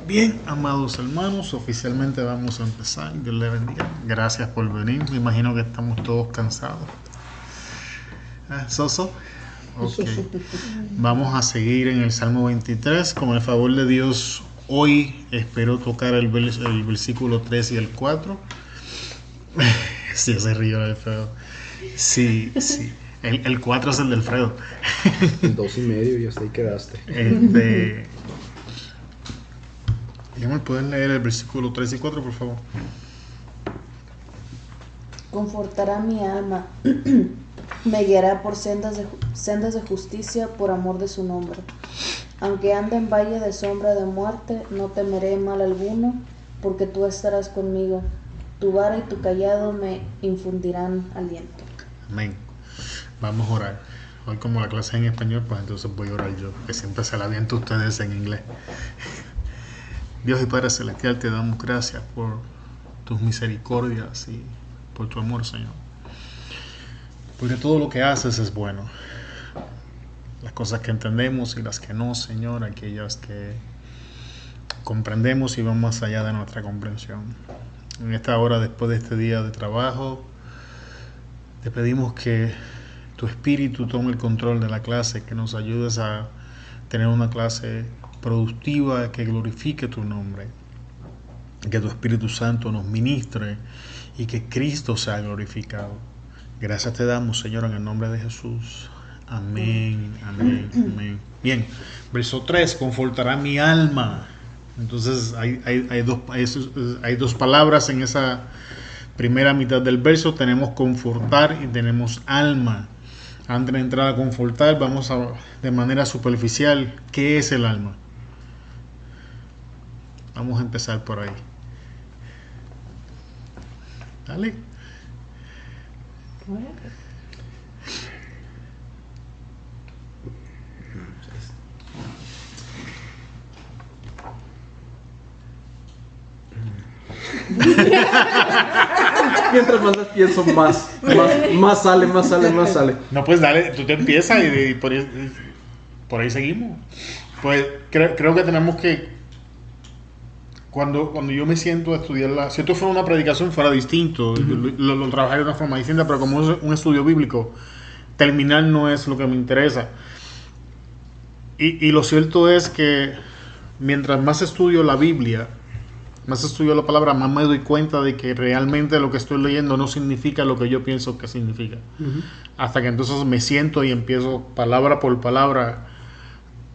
Bien, amados hermanos, oficialmente vamos a empezar. Dios les bendiga. Gracias por venir. Me imagino que estamos todos cansados. ¿Soso? Ok. Vamos a seguir en el Salmo 23. Con el favor de Dios, hoy espero tocar el versículo 3 y el 4. Sí, ese río de Alfredo. Sí. El 4 es el de Alfredo. El 2.5 y hasta ahí quedaste. Dígame, ¿pueden leer el versículo 3 y 4, por favor? Confortará mi alma, me guiará por sendas de justicia por amor de su nombre. Aunque ande en valle de sombra de muerte, no temeré mal alguno, porque tú estarás conmigo. Tu vara y tu cayado me infundirán aliento. Amén. Vamos a orar. Hoy como la clase es en español, pues entonces voy a orar yo, que siempre se la aviento a ustedes en inglés. Dios y Padre Celestial, te damos gracias por tus misericordias y por tu amor, Señor. Porque todo lo que haces es bueno. Las cosas que entendemos y las que no, Señor, aquellas que comprendemos y van más allá de nuestra comprensión. En esta hora, después de este día de trabajo, te pedimos que tu Espíritu tome el control de la clase, que nos ayudes a tener una clase productiva, que glorifique tu nombre, que tu Espíritu Santo nos ministre y que Cristo sea glorificado. Gracias te damos, Señor, en el nombre de Jesús. Amén, amén, amén. Bien, verso 3, confortará mi alma. Entonces hay dos palabras en esa primera mitad del verso. Tenemos confortar y tenemos alma. Antes de entrar a confortar, vamos a, de manera superficial, ¿qué es el alma? Vamos a empezar por ahí. Dale. Mientras más las pienso, más sale. No, pues dale, tú te empiezas y por ahí seguimos. Pues creo que tenemos que, cuando yo me siento a estudiarla, si esto fuera una predicación fuera distinto, lo trabajaré de una forma distinta, pero como es un estudio bíblico, terminar no es lo que me interesa. Y lo cierto es que mientras más estudio la Biblia, más estudio la palabra, más me doy cuenta de que realmente lo que estoy leyendo no significa lo que yo pienso que significa. Hasta que entonces me siento y empiezo palabra por palabra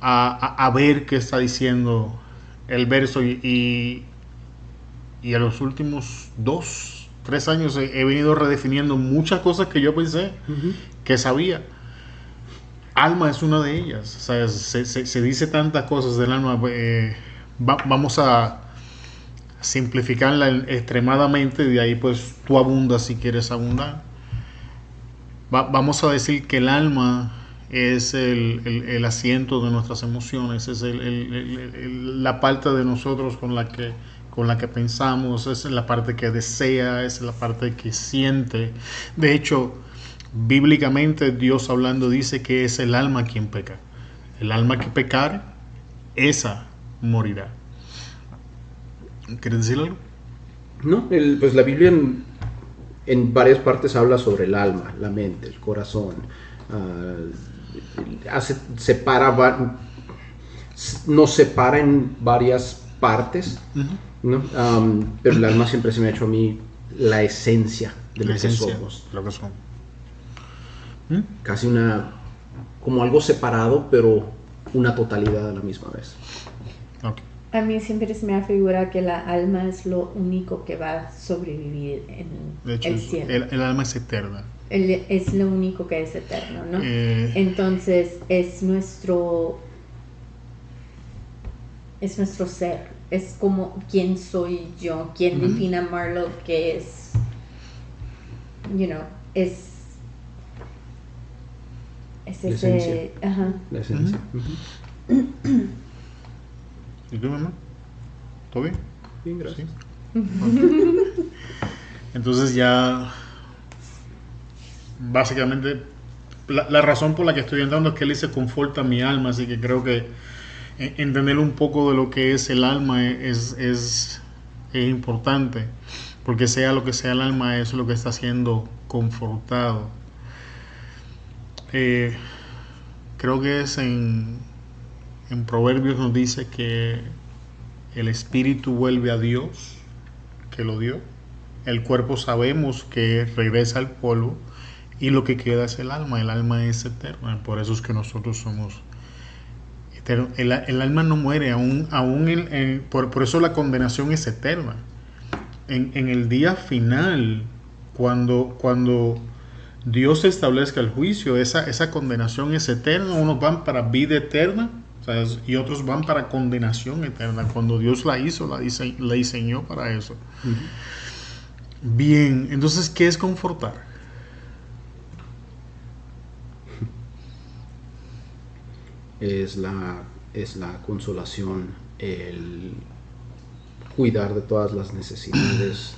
a ver qué está diciendo el verso y a los últimos 2-3 años he venido redefiniendo muchas cosas que yo pensé que sabía. Alma es una de ellas. O sea, se dice tantas cosas del alma. Vamos a simplificarla extremadamente, y de ahí pues tú abundas si quieres abundar. Vamos a decir que el alma es el asiento de nuestras emociones, es la parte de nosotros con la que pensamos, es la parte que desea, es la parte que siente. De hecho, bíblicamente Dios hablando dice que es el alma quien peca. El alma que pecare, esa morirá. ¿Quieres decir algo? No, pues la Biblia en varias partes habla sobre el alma, la mente, el corazón. Nos separa en varias partes, ¿no? Pero el alma siempre se me ha hecho a mí la esencia de lo que somos. Lo que somos. Casi como algo separado, pero una totalidad a la misma vez. Okay. A mí siempre se me afigura que la alma es lo único que va a sobrevivir en De hecho, el cielo. El alma es eterna. Es lo único que es eterno, ¿no? Entonces es nuestro ser, es como quién soy yo, quién define a Marlo, que es, es la ese, esencia. La esencia. ¿Y tú, mamá? ¿Todo bien? Bien, gracias. ¿Sí? Okay. Entonces ya básicamente la razón por la que estoy entrando es que él dice conforta mi alma, así que creo que entender un poco de lo que es el alma es importante, porque sea lo que sea el alma, es lo que está siendo confortado. Creo que es en Proverbios nos dice que el espíritu vuelve a Dios que lo dio, el cuerpo sabemos que regresa al polvo, y lo que queda es el alma es eterna, por eso es que nosotros somos eternos. El alma no muere, por eso la condenación es eterna. En el día final, cuando Dios establezca el juicio, esa condenación es eterna. Unos van para vida eterna, ¿sabes? Y otros van para condenación eterna. Cuando Dios la hizo, la diseñó para eso. Bien, entonces, ¿qué es confortar? Es la consolación, el cuidar de todas las necesidades.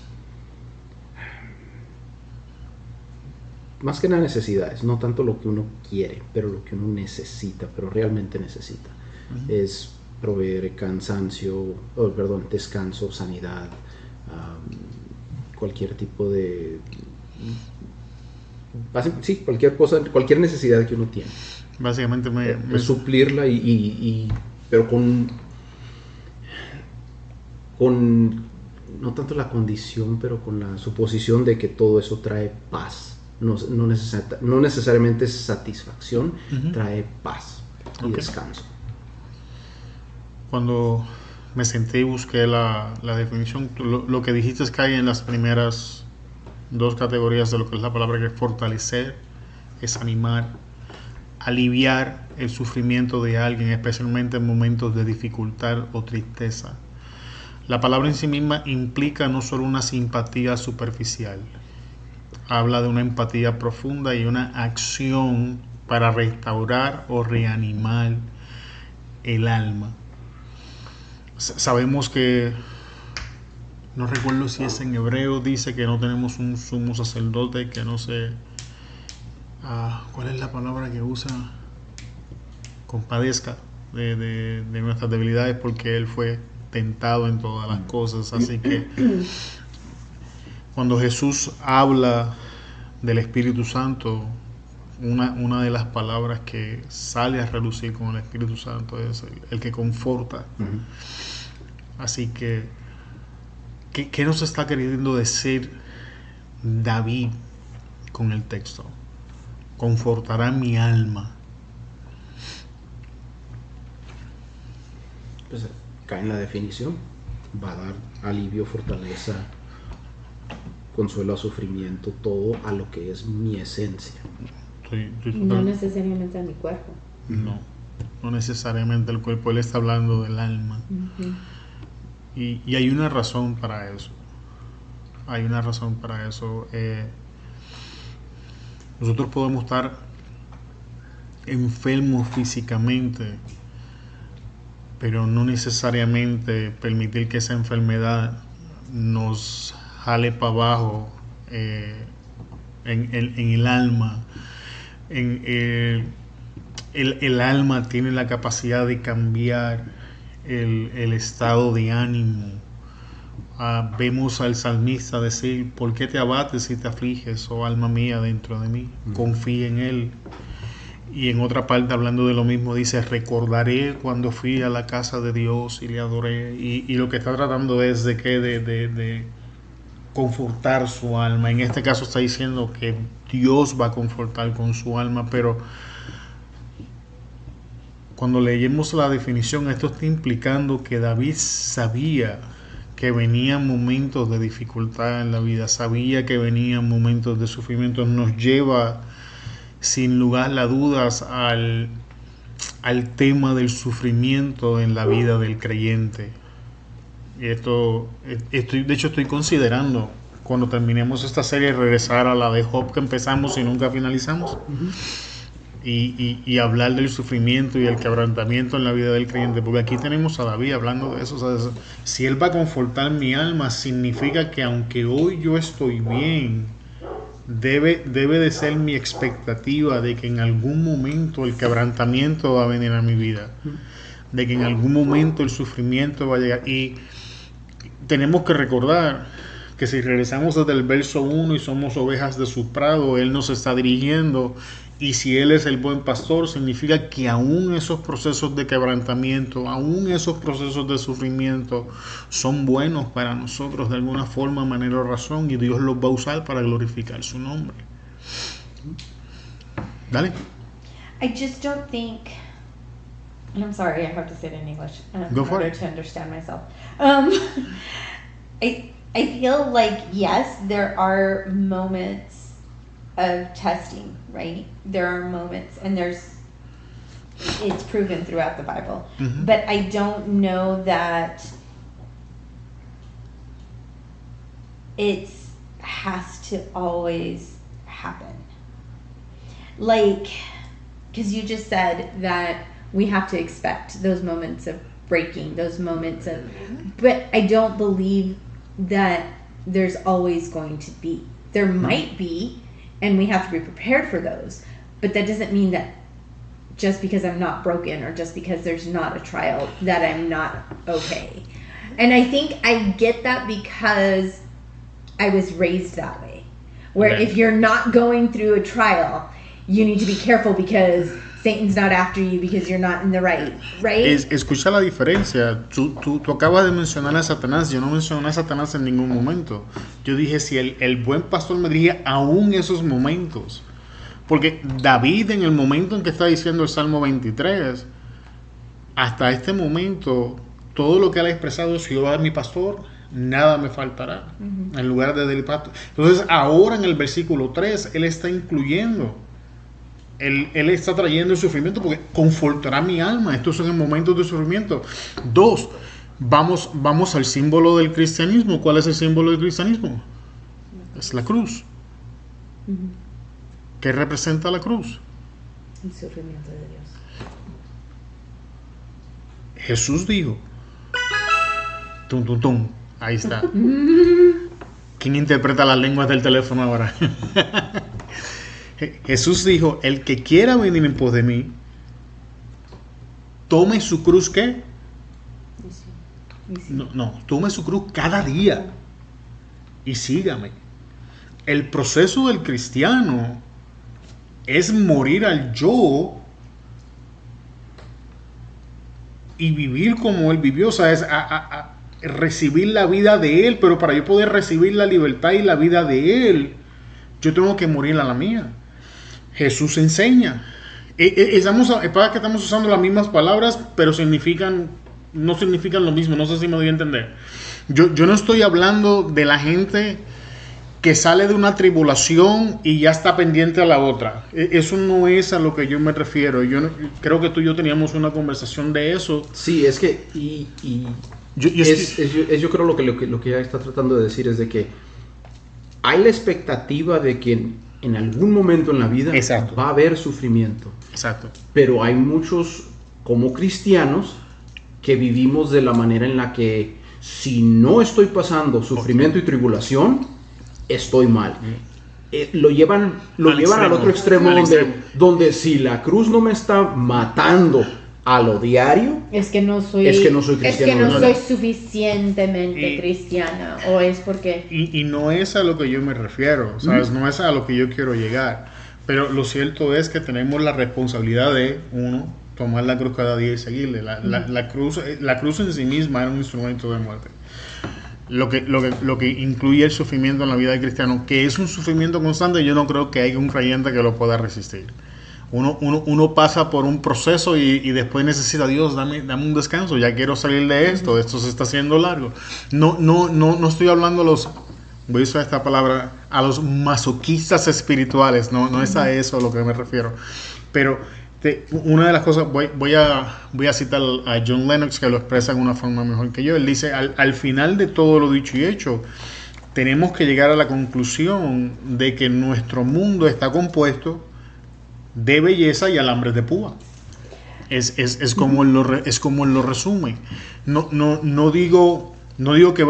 Más que nada necesidades, no tanto lo que uno quiere, pero lo que uno necesita, pero realmente necesita. Es proveer descanso, sanidad, cualquier tipo de... Sí, cualquier cosa, cualquier necesidad que uno tiene. Básicamente suplirla pero con no tanto la condición, pero con la suposición de que todo eso trae paz. No necesariamente es satisfacción, trae paz y descanso. Cuando me senté y busqué la definición, lo que dijiste es que hay en las primeras dos categorías de lo que es la palabra, que es fortalecer, es animar, aliviar el sufrimiento de alguien, especialmente en momentos de dificultad o tristeza. La palabra en sí misma implica no solo una simpatía superficial, habla de una empatía profunda y una acción para restaurar o reanimar el alma. Sabemos que, no recuerdo si es en hebreo, dice que no tenemos un sumo sacerdote que no se... ¿cuál es la palabra que usa? Compadezca de nuestras debilidades, porque Él fue tentado en todas las cosas. Así que cuando Jesús habla del Espíritu Santo, una de las palabras que sale a relucir con el Espíritu Santo es el que conforta. Así que, ¿qué nos está queriendo decir David con el texto? Confortará mi alma. Pues cae en la definición. Va a dar alivio, fortaleza, consuelo a sufrimiento, todo a lo que es mi esencia. No necesariamente a mi cuerpo. No necesariamente el cuerpo. Él está hablando del alma. Y hay una razón para eso. Nosotros podemos estar enfermos físicamente, pero no necesariamente permitir que esa enfermedad nos jale para abajo en el alma. El alma tiene la capacidad de cambiar el estado de ánimo. Vemos al salmista decir: ¿por qué te abates y te afliges, oh alma mía, dentro de mí? Confía en Él. Y en otra parte, hablando de lo mismo, dice: recordaré cuando fui a la casa de Dios y le adoré. Y lo que está tratando es de confortar su alma. En este caso está diciendo que Dios va a confortar con su alma, pero cuando leemos la definición, esto está implicando que David sabía que venían momentos de dificultad en la vida, sabía que venían momentos de sufrimiento. Nos lleva sin lugar a dudas al tema del sufrimiento en la vida del creyente. Y estoy considerando, cuando terminemos esta serie, regresar a la de Job que empezamos y nunca finalizamos. Y hablar del sufrimiento y el quebrantamiento en la vida del creyente, porque aquí tenemos a David hablando de eso. O sea, si Él va a confortar mi alma, significa que aunque hoy yo estoy bien, debe de ser mi expectativa de que en algún momento el quebrantamiento va a venir a mi vida. de que en algún momento el sufrimiento va a llegar. Y tenemos que recordar que si regresamos desde el verso 1 y somos ovejas de su prado, Él nos está dirigiendo, y si Él es el buen pastor, significa que aún esos procesos de quebrantamiento, aún esos procesos de sufrimiento son buenos para nosotros de alguna forma, manera o razón, y Dios los va a usar para glorificar su nombre. Dale. I just don't think, and I'm sorry, I have to say it in English Go in for order it. to understand myself. I feel like, yes, there are moments of testing, right? There are moments, and it's proven throughout the Bible. Mhm. But I don't know that it has to always happen. Like, because you just said that we have to expect those moments of breaking, those moments of, but I don't believe that there's always going to be. There might be, and we have to be prepared for those, but that doesn't mean that just because I'm not broken or just because there's not a trial that I'm not okay. And I think I get that because I was raised that way, where Okay. if you're not going through a trial, you need to be careful because Satan's not after you because you're not in the right? Escucha la diferencia. Tú acabas de mencionar a Satanás. Yo no mencioné a Satanás en ningún momento. Yo dije si el buen pastor me dirige aún esos momentos. Porque David, en el momento en que está diciendo el Salmo 23, hasta este momento, todo lo que él ha expresado es: Jehová es mi pastor, nada me faltará. En lugar de del pasto. Entonces, ahora en el versículo 3, él está incluyendo. Él está trayendo el sufrimiento porque confortará mi alma. Estos son momentos de sufrimiento. 2, vamos al símbolo del cristianismo. ¿Cuál es el símbolo del cristianismo? Es la cruz. ¿Qué representa la cruz? El sufrimiento de Dios. Jesús dijo, tum, tum, tum, ahí está. ¿Quién interpreta las lenguas del teléfono ahora? Jesús dijo: el que quiera venir en pos de mí, tome su cruz. ¿Qué? No, tome su cruz cada día y sígame. El proceso del cristiano es morir al yo y vivir como él vivió. O sea, es recibir la vida de él, pero para yo poder recibir la libertad y la vida de él, yo tengo que morir a la mía. Jesús enseña. Para que estamos usando las mismas palabras, pero no significan lo mismo. No sé si me doy a entender. Yo no estoy hablando de la gente que sale de una tribulación y ya está pendiente a la otra. Eso no es a lo que yo me refiero. Creo que tú y yo teníamos una conversación de eso. Sí, es que yo creo lo que ella está tratando de decir es de que hay la expectativa de que en algún momento en la vida Exacto. va a haber sufrimiento. Exacto. Pero hay muchos, como cristianos, que vivimos de la manera en la que si no estoy pasando sufrimiento y tribulación, estoy mal. Lo llevan al otro extremo, donde si la cruz no me está matando a lo diario, es que no soy cristiano. Es que no soy suficientemente cristiana, o es porque... Y no es a lo que yo me refiero, ¿sabes? No es a lo que yo quiero llegar. Pero lo cierto es que tenemos la responsabilidad de, uno, tomar la cruz cada día y seguirle. La cruz en sí misma era un instrumento de muerte. Lo que incluye el sufrimiento en la vida del cristiano, que es un sufrimiento constante, yo no creo que haya un creyente que lo pueda resistir. Uno pasa por un proceso y después necesita: Dios, dame un descanso, ya quiero salir de esto se está haciendo largo. No estoy hablando voy a usar esta palabra, a los masoquistas espirituales, no es a eso a lo que me refiero. Pero una de las cosas, voy a citar a John Lennox, que lo expresa de una forma mejor que yo. Él dice: al final de todo lo dicho y hecho, tenemos que llegar a la conclusión de que nuestro mundo está compuesto de belleza y alambres de púa. Es como él lo resume. No digo que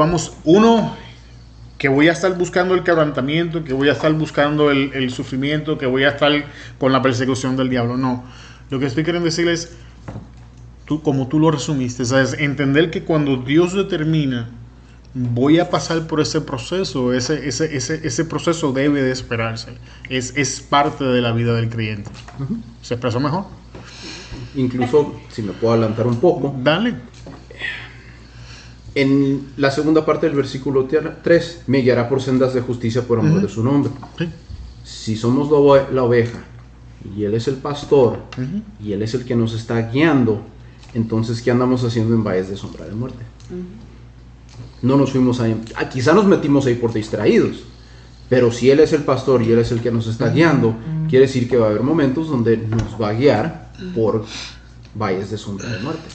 que voy a estar buscando el quebrantamiento, que voy a estar buscando el sufrimiento, que voy a estar con la persecución del diablo. No. Lo que estoy queriendo decir es: como tú lo resumiste, ¿sabes? Entender que cuando Dios determina, voy a pasar por ese proceso, ese proceso debe de esperarse. Es parte de la vida del creyente. ¿Se expresó mejor? Incluso, si me puedo adelantar un poco, Dale. en la segunda parte del versículo 3, me guiará por sendas de justicia por amor de su nombre. Sí. Si somos la oveja y Él es el pastor y Él es el que nos está guiando, entonces ¿qué andamos haciendo en valles de sombra de muerte? No nos fuimos ahí, quizá nos metimos ahí por distraídos, pero si Él es el pastor y Él es el que nos está guiando, quiere decir que va a haber momentos donde nos va a guiar por valles de sombra de muerte.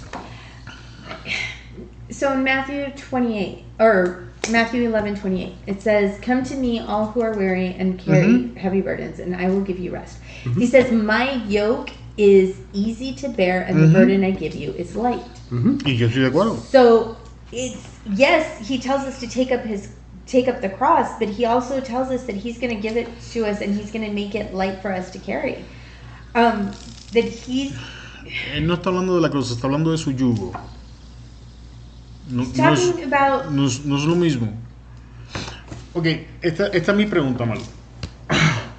So in Matthew 28, or Matthew 11:28, it says, "Come to me, all who are weary and carry heavy burdens, and I will give you rest." He says, "My yoke is easy to bear, and the burden I give you is light." Y yo estoy de acuerdo. So it's, yes, he tells us to take up the cross, but he also tells us that he's going to give it to us, and he's going to make it light for us to carry. That he's Él no está hablando de la cruz, está hablando de su yugo. No talking about. no es lo mismo. Ok, esta es mi pregunta, Malu.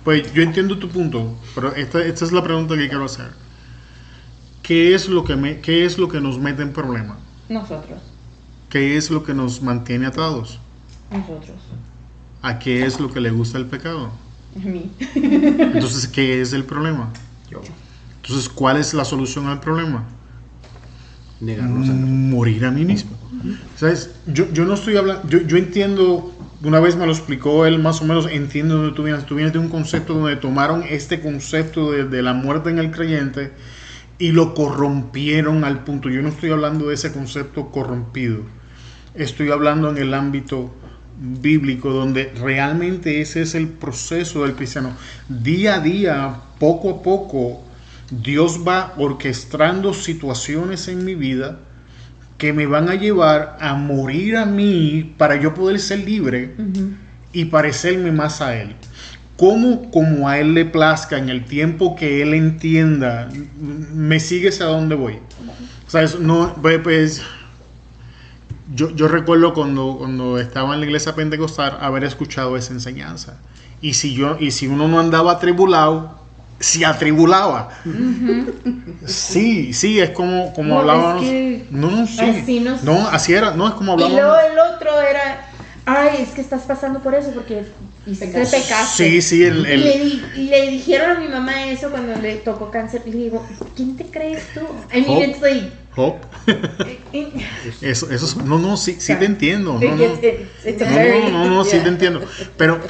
Pues yo entiendo tu punto, pero esta es la pregunta que quiero hacer. ¿Qué es lo que nos mete en problema? Nosotros. ¿Qué es lo que nos mantiene atados? Nosotros. ¿A qué es lo que le gusta el pecado? A mí. Entonces, ¿qué es el problema? Yo. Entonces, ¿cuál es la solución al problema? Negarnos a Morir a mí mismo. ¿Sabes? Yo no estoy hablando, yo entiendo, una vez me lo explicó él más o menos, entiendo donde tú vienes de un concepto donde tomaron este concepto de la muerte en el creyente y lo corrompieron al punto. Yo no estoy hablando de ese concepto corrompido, estoy hablando en el ámbito bíblico donde realmente ese es el proceso del cristiano. Día a día, poco a poco, Dios va orquestando situaciones en mi vida que me van a llevar a morir a mí para yo poder ser libre y parecerme más a Él. Como a Él le plazca, en el tiempo que Él entienda, me sigues a dónde voy. ¿Sabes? No, pues, yo recuerdo cuando estaba en la iglesia pentecostal haber escuchado esa enseñanza. Y si uno no andaba atribulado, se atribulaba. Sí, es como No, hablábamos. es que No, sí. así No, así era. No, es como Y hablábamos. luego el otro era, ay, es que estás pasando por eso porque pecaste. Sí, Y le dijeron a mi mamá eso cuando le tocó cáncer. Y le digo, ¿quién te crees tú? I mean, it's like. Hop. Eso, sí te entiendo. It's a very, No, sí te entiendo. Pero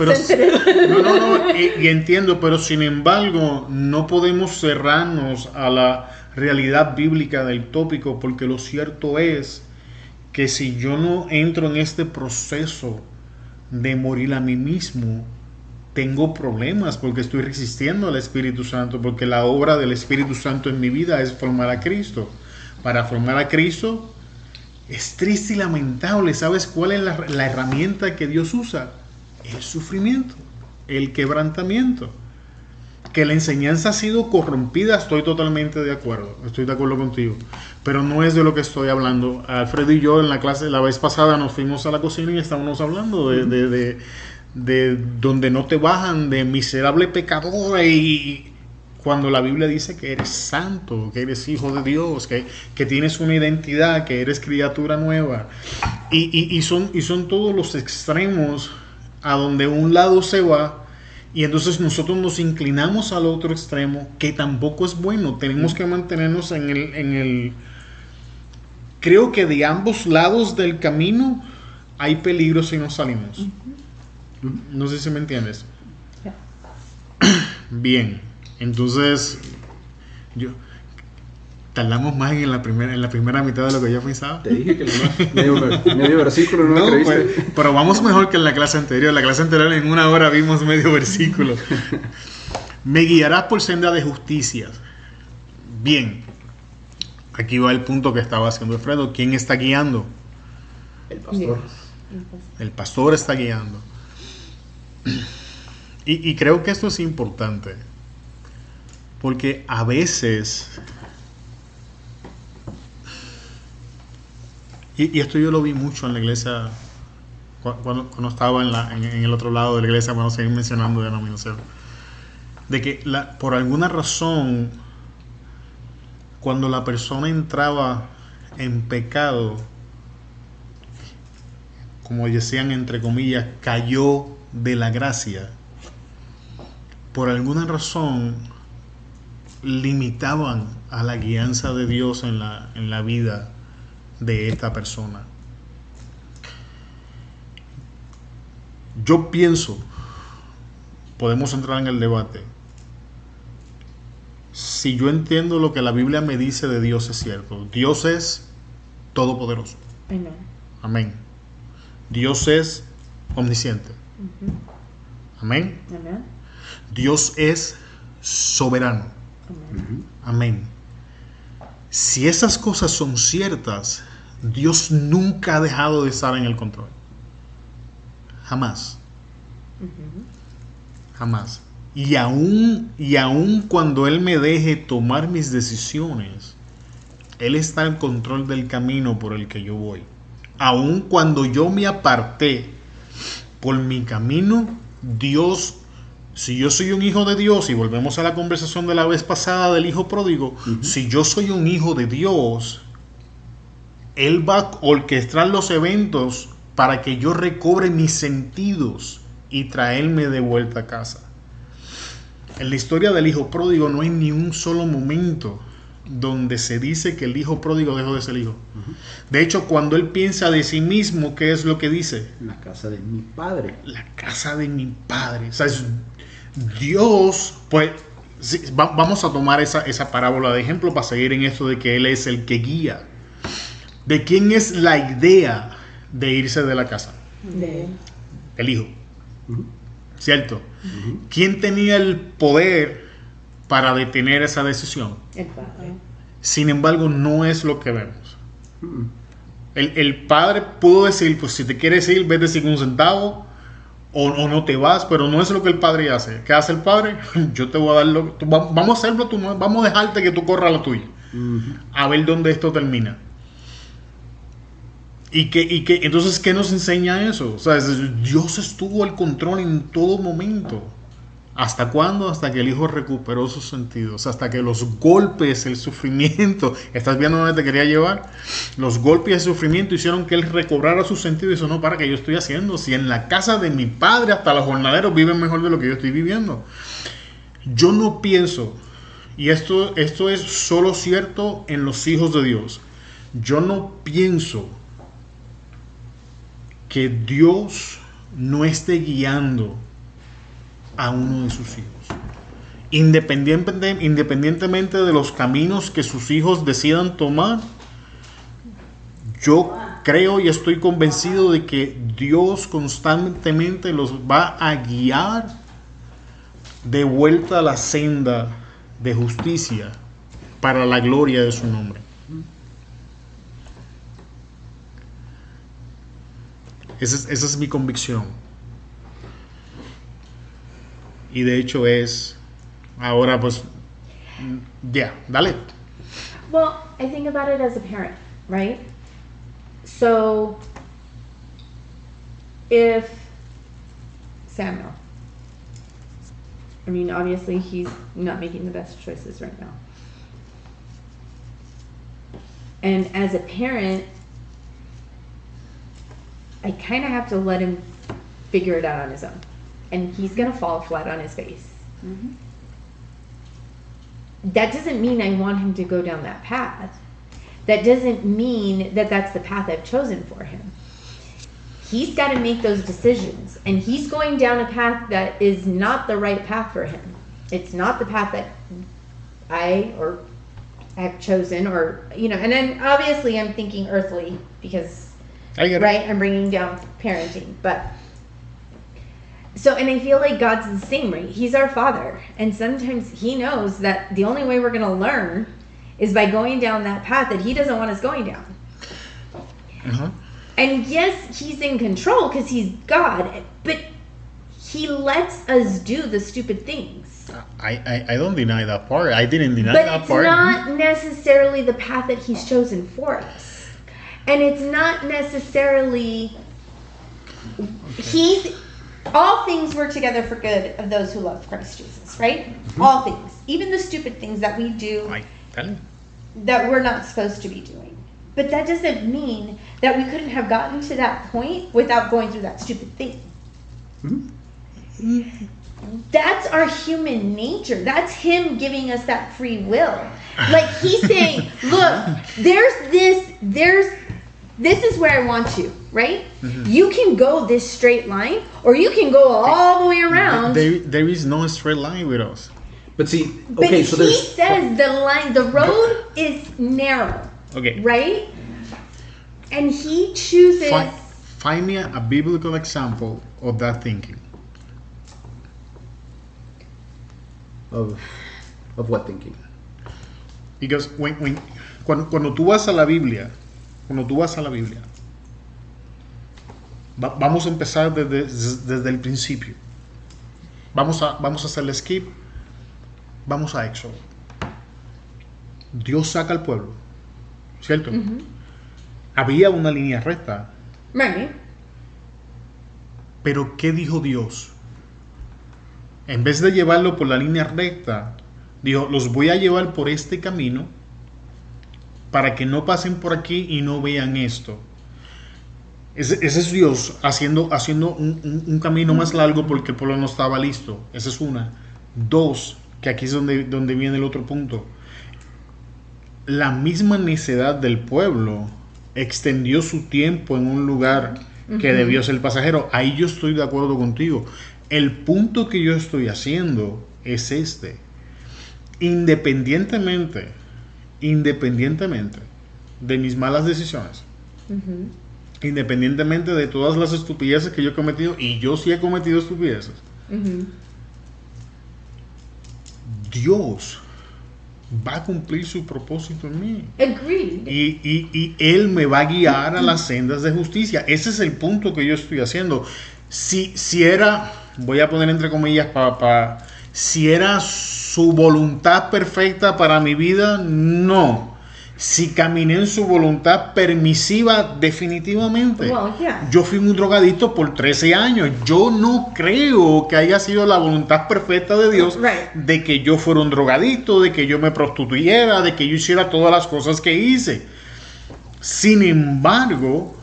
y entiendo, pero sin embargo, no podemos cerrarnos a la realidad bíblica del tópico, porque lo cierto es que si yo no entro en este proceso de morir a mí mismo, tengo problemas porque estoy resistiendo al Espíritu Santo, porque la obra del Espíritu Santo en mi vida es formar a Cristo. Para formar a Cristo es triste y lamentable. ¿Sabes cuál es la herramienta que Dios usa? El sufrimiento, el quebrantamiento. Que la enseñanza ha sido corrompida, estoy totalmente de acuerdo. Estoy de acuerdo contigo. Pero no es de lo que estoy hablando. Alfredo y yo en la clase la vez pasada nos fuimos a la cocina y estábamos hablando de donde no te bajan, de miserable pecador, y cuando la Biblia dice que eres santo, que eres hijo de Dios, que tienes una identidad, que eres criatura nueva. Y son todos los extremos a donde un lado se va, y entonces nosotros nos inclinamos al otro extremo, que tampoco es bueno. Tenemos que mantenernos en el... Creo que de ambos lados del camino hay peligro si no salimos. No sé si me entiendes. Bien. Entonces, tardamos más en la primera mitad de lo que yo pensaba. Te dije que medio versículo no pues, creíste. pero vamos mejor que en la clase anterior. La clase anterior en 1 hora vimos medio versículo. Me guiarás por senda de justicia. Bien. Aquí va el punto que estaba haciendo Alfredo. ¿Quién está guiando? El pastor. El pastor está guiando. Y creo que esto es importante. Porque a veces Y esto yo lo vi mucho en la iglesia cuando estaba en el otro lado de la iglesia, cuando seguir mencionando denominación. De que por alguna razón, cuando la persona entraba en pecado, como decían entre comillas, cayó de la gracia, por alguna razón limitaban a la guianza de Dios en la vida de esta persona. Yo pienso, podemos entrar en el debate, si yo entiendo lo que la Biblia me dice de Dios es cierto. Dios es todopoderoso. Amen. Amén. Dios es omnisciente. Amén. Amen. Dios es soberano. Amen. Amén. Si esas cosas son ciertas, Dios nunca ha dejado de estar en el control. Jamás. Jamás. Y aún cuando Él me deje tomar mis decisiones, Él está en control del camino por el que yo voy. Aún cuando yo me aparté por mi camino, Dios, si yo soy un hijo de Dios, y volvemos a la conversación de la vez pasada del hijo pródigo, si yo soy un hijo de Dios, Él va a orquestar los eventos para que yo recobre mis sentidos y traerme de vuelta a casa. En la historia del hijo pródigo no hay ni un solo momento donde se dice que el hijo pródigo dejó de ser hijo. De hecho, cuando él piensa de sí mismo, ¿qué es lo que dice? La casa de mi padre. La casa de mi padre. O sea, es Dios, pues, sí, vamos a tomar esa parábola de ejemplo para seguir en esto de que Él es el que guía. ¿De quién es la idea de irse de la casa? De él. El hijo. ¿Cierto? ¿Quién tenía el poder para detener esa decisión? El Padre. Sin embargo, no es lo que vemos. El padre pudo decir, pues si te quieres ir, vete sin un centavo o no te vas, pero no es lo que el padre hace. ¿Qué hace el padre? Yo te voy a dar vamos a hacerlo, vamos a dejarte que tú corras la tuya. A ver dónde esto termina. Y que entonces, ¿qué nos enseña eso? O sea, Dios estuvo al control en todo momento. ¿Hasta cuándo? Hasta que el hijo recuperó sus sentidos, hasta que los golpes, el sufrimiento, ¿estás viendo dónde te quería llevar? Los golpes y el sufrimiento hicieron que él recobrara sus sentidos y dijo, no, ¿para qué yo estoy haciendo? Si en la casa de mi padre hasta los jornaleros viven mejor de lo que yo estoy viviendo. Yo no pienso, y esto es solo cierto en los hijos de Dios, yo no pienso que Dios no esté guiando a uno de sus hijos, independientemente de los caminos que sus hijos decidan tomar. Yo creo y estoy convencido de que Dios constantemente los va a guiar de vuelta a la senda de justicia para la gloria de su nombre. Esa es mi convicción. Y de hecho es, ahora pues, dale. Well, I think about it as a parent, right? So, if Samuel, I mean, obviously he's not making the best choices right now. And as a parent, I kind of have to let him figure it out on his own. And he's going to fall flat on his face. That doesn't mean I want him to go down that path. That doesn't mean that that's the path I've chosen for him. He's got to make those decisions. And he's going down a path that is not the right path for him. It's not the path that I have chosen, or, you know, and then obviously I'm thinking earthly because, right, I'm bringing down parenting. But so, and I feel like God's the same, right? He's our Father. And sometimes He knows that the only way we're going to learn is by going down that path that He doesn't want us going down. And yes, He's in control because He's God, but He lets us do the stupid things. I don't deny that part. I didn't deny that part. But it's not necessarily the path that He's chosen for us. And it's not necessarily all things work together for good of those who love Christ Jesus, right? All things, even the stupid things that we do that we're not supposed to be doing. But that doesn't mean that we couldn't have gotten to that point without going through that stupid thing. That's our human nature. That's him giving us that free will. Like he's saying, look, this is where I want you, right? You can go this straight line, or you can go all the way around. There is no straight line with us. But see, okay, so he says the road is narrow. Okay. Right? And he chooses. Find me a biblical example of that thinking. Of what thinking? Because cuando tú vas a la Biblia, vamos a empezar desde el principio. Vamos a hacer el skip. Vamos a Éxodo. Dios saca al pueblo, ¿cierto? Había una línea recta. Right. Pero ¿qué dijo Dios? En vez de llevarlo por la línea recta, dijo, los voy a llevar por este camino para que no pasen por aquí y no vean esto. Ese es Dios haciendo un camino más largo porque el pueblo no estaba listo. Esa es una. Dos, que aquí es donde viene el otro punto. La misma necedad del pueblo extendió su tiempo en un lugar que debió ser pasajero. Ahí yo estoy de acuerdo contigo. El punto que yo estoy haciendo es este. Independientemente de mis malas decisiones, independientemente de todas las estupideces que yo he cometido, y yo sí he cometido estupideces, Dios va a cumplir su propósito en mí. Agreed. Y Él me va a guiar a las sendas de justicia. Ese es el punto que yo estoy haciendo. Si era, voy a poner entre comillas, si era su voluntad perfecta para mi vida, no. Si caminé en su voluntad permisiva, definitivamente. Well, yeah. Yo fui un drogadicto por 13 años. Yo no creo que haya sido la voluntad perfecta de Dios de que yo fuera un drogadicto, de que yo me prostituyera, de que yo hiciera todas las cosas que hice. Sin embargo,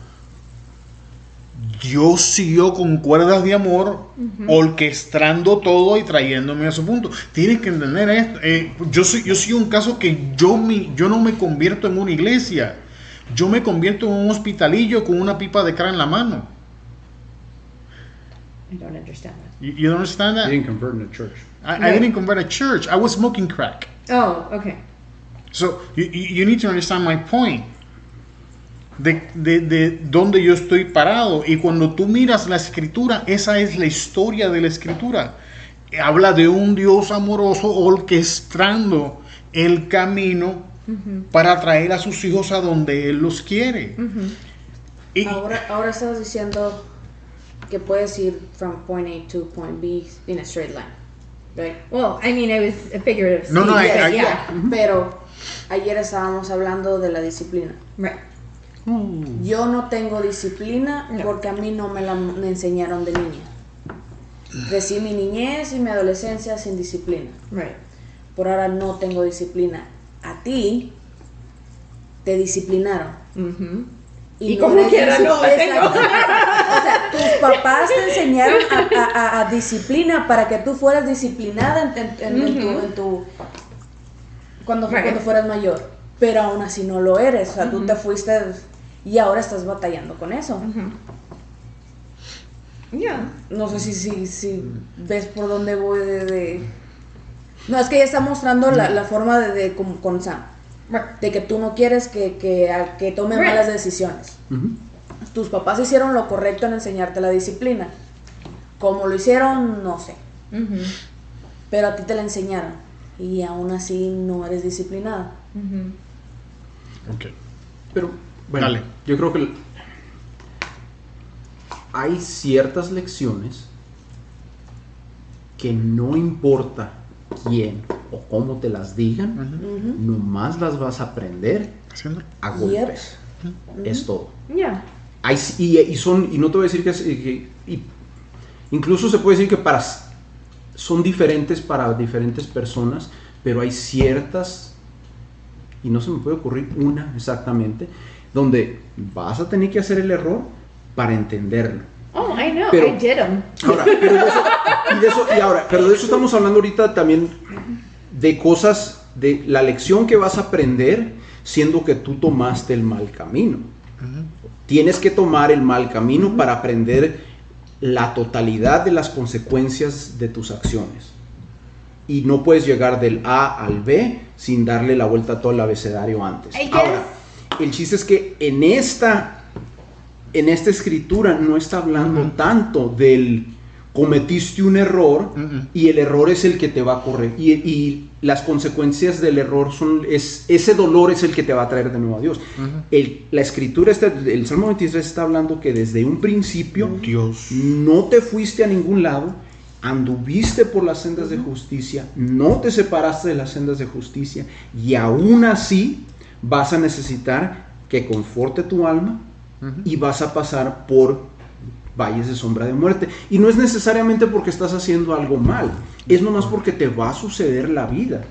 Dios siguió con cuerdas de amor, orquestando todo y trayéndome a su punto. Tienes que entender esto. Yo soy un caso que yo no me convierto en una iglesia. Yo me convierto en un hospitalillo con una pipa de crack en la mano. I don't understand that. You don't understand that? You didn't convert in a church. I didn't convert a church. I was smoking crack. Oh, okay. So you need to understand my point. De dónde yo estoy parado. Y cuando tú miras la escritura, esa es la historia de la escritura. Habla de un Dios amoroso orquestando el camino para traer a sus hijos a donde Él los quiere. Y Ahora estás diciendo que puedes ir from point A to point B in a straight line, right? Well, I mean, it was a figurative No, speech, I- but I- yeah. Pero ayer estábamos hablando de la disciplina. Right. Yo no tengo disciplina No. porque a mí no me enseñaron de niña. Crecí mi niñez y mi adolescencia sin disciplina. Right. Por ahora no tengo disciplina. A ti te disciplinaron. Y como eres quiera, no la tengo. Exacto. O sea, tus papás te enseñaron a disciplina para que tú fueras disciplinada en tu cuando fueras mayor. Pero aún así no lo eres. O sea, tú te fuiste y ahora estás batallando con eso. Yeah. No sé si ves por dónde voy de... No, es que ella está mostrando la forma de con Sam. De que tú no quieres que tome malas decisiones. Tus papás hicieron lo correcto en enseñarte la disciplina. Como lo hicieron, no sé. Pero a ti te la enseñaron. Y aún así no eres disciplinada. Ok. Pero, bueno, Dale. yo creo que hay ciertas lecciones que no importa quién o cómo te las digan, nomás las vas a aprender Haciéndolo. a golpes. Es todo. Yeah. Y no te voy a decir incluso se puede decir que son diferentes para diferentes personas, pero hay ciertas, y no se me puede ocurrir una exactamente, donde vas a tener que hacer el error para entenderlo. Oh, I know, Pero, I did them. Ahora, pero de eso estamos hablando ahorita también, de cosas, de la lección que vas a aprender siendo que tú tomaste el mal camino. Tienes que tomar el mal camino para aprender la totalidad de las consecuencias de tus acciones. Y no puedes llegar del A al B sin darle la vuelta a todo el abecedario antes. Ahora, el chiste es que en esta escritura no está hablando tanto del cometiste un error y el error es el que te va a corregir y las consecuencias del error ese dolor es el que te va a traer de nuevo a Dios. La escritura, el Salmo 23 está hablando que desde un principio Dios, no te fuiste a ningún lado, anduviste por las sendas de justicia, no te separaste de las sendas de justicia y aún así vas a necesitar que conforte tu alma y vas a pasar por valles de sombra de muerte. Y no es necesariamente porque estás haciendo algo mal, es nomás porque te va a suceder la vida.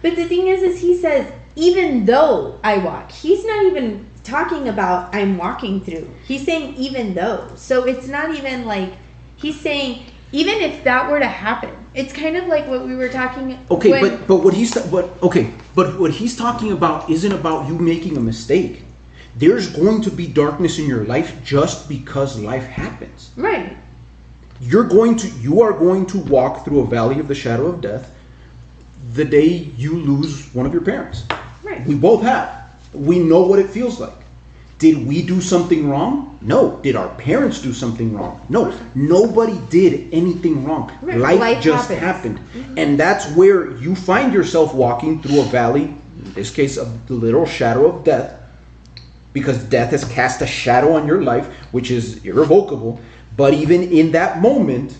But the thing is he says, even though I walk, he's not even talking about I'm walking through. He's saying even though. So it's not even like, he's saying, even if that were to happen, it's kind of like what we were talking. Okay, but what he's talking about isn't about you making a mistake. There's going to be darkness in your life just because life happens. Right. You are going to walk through a valley of the shadow of death the day you lose one of your parents. Right. We both have. We know what it feels like. Did we do something wrong? No. Did our parents do something wrong? No. Nobody did anything wrong. Right. Life just happened. And that's where you find yourself walking through a valley, in this case, of the literal shadow of death, because death has cast a shadow on your life, which is irrevocable. But even in that moment,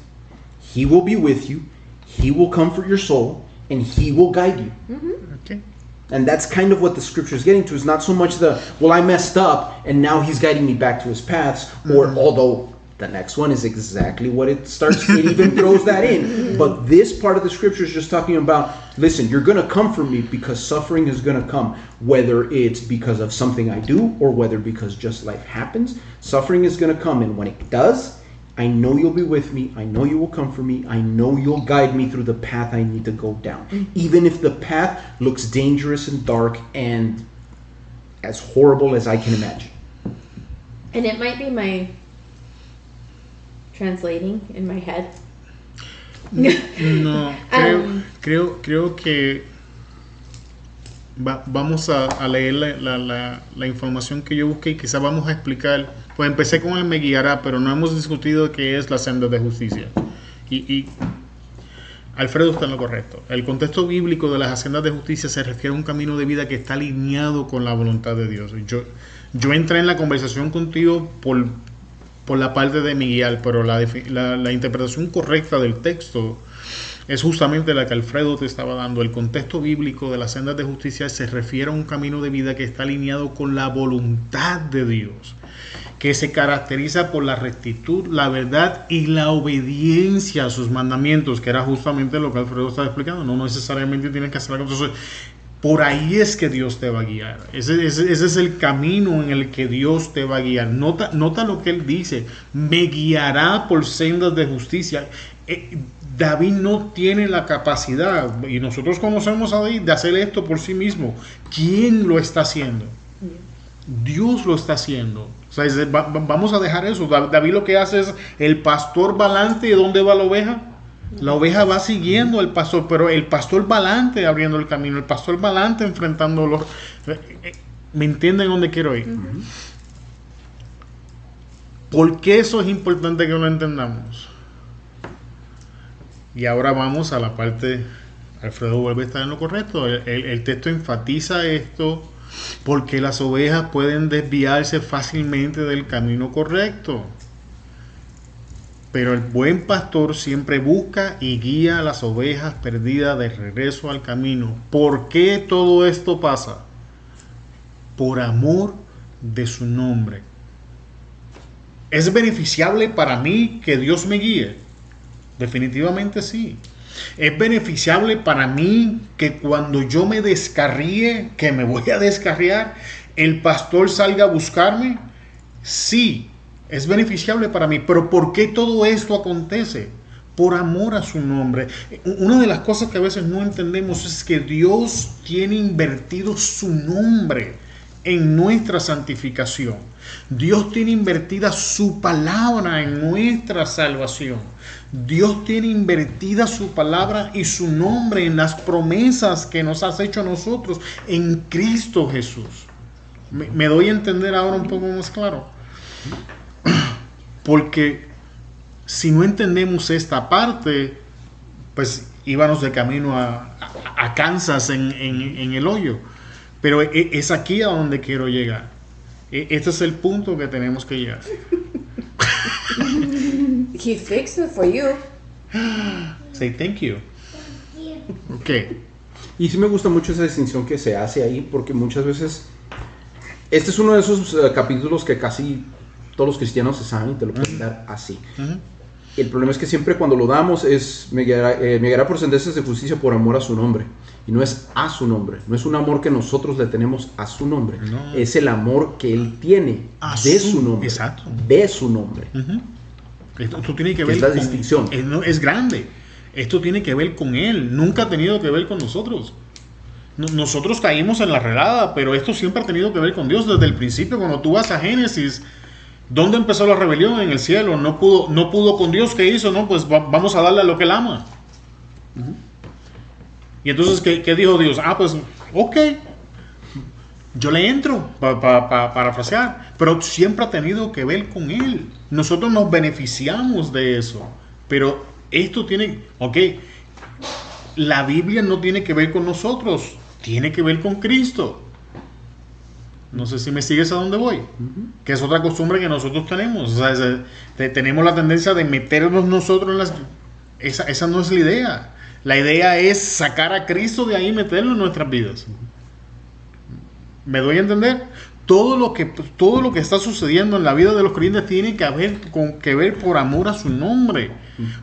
He will be with you, He will comfort your soul, and He will guide you. okay. And that's kind of what the scripture is getting to. It's not so much I messed up, and now He's guiding me back to His paths, or although the next one is exactly what it starts, it even throws that in. But this part of the scripture is just talking about, listen, you're going to come from me because suffering is going to come, whether it's because of something I do or whether because just life happens. Suffering is going to come, and when it does, I know you'll be with me. I know you will come for me. I know you'll guide me through the path I need to go down. Even if the path looks dangerous and dark and as horrible as I can imagine. And it might be my translating in my head. No, creo que vamos a leer la información que yo busqué y quizá vamos a explicar. Pues empecé con el me guiará, pero no hemos discutido qué es la senda de justicia. Y Alfredo está en lo correcto. El contexto bíblico de las sendas de justicia se refiere a un camino de vida que está alineado con la voluntad de Dios. Yo entré en la conversación contigo por la parte de mi guiar, pero la interpretación correcta del texto es justamente la que Alfredo te estaba dando. El contexto bíblico de las sendas de justicia se refiere a un camino de vida que está alineado con la voluntad de Dios, que se caracteriza por la rectitud, la verdad y la obediencia a sus mandamientos, que era justamente lo que Alfredo estaba explicando. No necesariamente tienes que hacer algo. Entonces, por ahí es que Dios te va a guiar. Ese es el camino en el que Dios te va a guiar. Nota lo que él dice: me guiará por sendas de justicia. David no tiene la capacidad, y nosotros conocemos a David, de hacer esto por sí mismo. ¿Quién lo está haciendo? Dios lo está haciendo. O sea, vamos a dejar eso. David lo que hace es, el pastor va adelante. ¿Y dónde va la oveja? La oveja va siguiendo al pastor, pero el pastor va adelante abriendo el camino, el pastor va adelante enfrentando los... ¿Me entienden dónde quiero ir? ¿Por qué eso es importante que lo entendamos? Y ahora vamos a la parte... Alfredo vuelve a estar en lo correcto. El texto enfatiza esto porque las ovejas pueden desviarse fácilmente del camino correcto. Pero el buen pastor siempre busca y guía a las ovejas perdidas de regreso al camino. ¿Por qué todo esto pasa? Por amor de su nombre. ¿Es beneficiable para mí que Dios me guíe? Definitivamente sí. ¿Es beneficiable para mí que cuando yo me descarríe, que me voy a descarriar, el pastor salga a buscarme? Sí, es beneficiable para mí. Pero ¿por qué todo esto acontece? Por amor a su nombre. Una de las cosas que a veces no entendemos es que Dios tiene invertido su nombre en nuestra santificación. Dios tiene invertida su palabra en nuestra salvación. Dios tiene invertida su palabra y su nombre en las promesas que nos has hecho a nosotros en Cristo Jesús. ¿Me doy a entender ahora un poco más claro? Porque si no entendemos esta parte, pues íbamos de camino a Kansas en el hoyo. Pero es aquí a donde quiero llegar. Este es el punto que tenemos que llegar. He fixed it for you. Say thank you. Ok. Y sí me gusta mucho esa distinción que se hace ahí, porque muchas veces este es uno de esos capítulos que casi todos los cristianos se saben y te lo pueden dar así. El problema es que siempre cuando lo damos es me guiará por senderos de justicia por amor a su nombre. Y no es a su nombre, no es un amor que nosotros le tenemos a su nombre, no. Es el amor que él tiene de su nombre. Exacto. De su nombre. Esto tiene que ver es la distinción. Es grande. Esto tiene que ver con él, nunca ha tenido que ver con nosotros. Nosotros caímos en la redada, pero esto siempre ha tenido que ver con Dios desde el principio. Cuando tú vas a Génesis, ¿dónde empezó la rebelión? En el cielo. No pudo con Dios. ¿Qué hizo? No, pues vamos a darle a lo que él ama. Y entonces, ¿qué dijo Dios? Pues, ok, yo le entro, para parafrasear, pero siempre ha tenido que ver con él. Nosotros nos beneficiamos de eso, pero esto tiene, ok, la Biblia no tiene que ver con nosotros, tiene que ver con Cristo. No sé si me sigues a dónde voy, que es otra costumbre que nosotros tenemos. O sea, tenemos la tendencia de meternos nosotros en las... Esa no es la idea. La idea es sacar a Cristo de ahí y meterlo en nuestras vidas. ¿Me doy a entender? Todo lo que está sucediendo en la vida de los creyentes tiene que ver por amor a su nombre.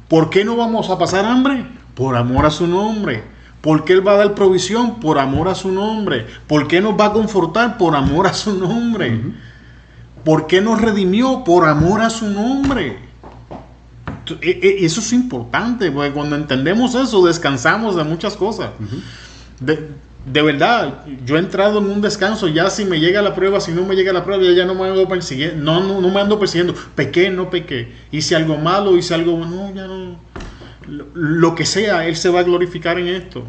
¿Por qué no vamos a pasar hambre? Por amor a su nombre. ¿Por qué Él va a dar provisión? Por amor a su nombre. ¿Por qué nos va a confortar? Por amor a su nombre. ¿Por qué nos redimió? Por amor a su nombre. Eso es importante, porque cuando entendemos eso, descansamos de muchas cosas. De verdad, yo he entrado en un descanso. Ya si me llega la prueba, si no me llega la prueba, ya no me ando persiguiendo. No me ando persiguiendo. Pequé, no pequé. Hice algo malo, hice algo bueno. No, ya no. Lo que sea, Él se va a glorificar en esto.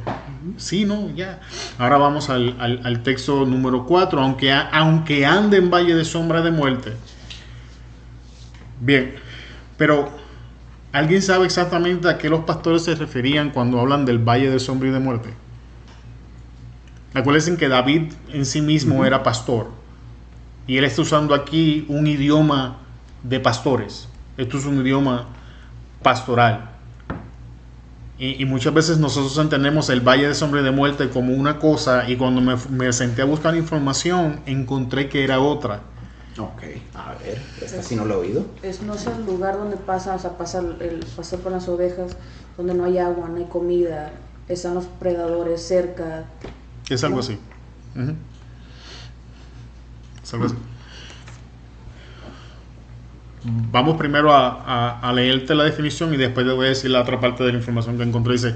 Sí, no, ya. Ahora vamos al texto número 4. Aunque ande en valle de sombra de muerte. Bien, pero ¿alguien sabe exactamente a qué los pastores se referían cuando hablan del valle de sombra y de muerte? Acuérdense que David en sí mismo era pastor. Y él está usando aquí un idioma de pastores. Esto es un idioma pastoral. Y muchas veces nosotros entendemos el valle de sombra y de muerte como una cosa, y cuando me senté a buscar información, encontré que era otra. Ok, a ver, esta sí no lo he oído. No es el lugar donde pasa el pastor con las ovejas, donde no hay agua, no hay comida, están los predadores cerca. Es algo así. Es algo así. Vamos primero a leerte la definición y después te voy a decir la otra parte de la información que encontré. Dice: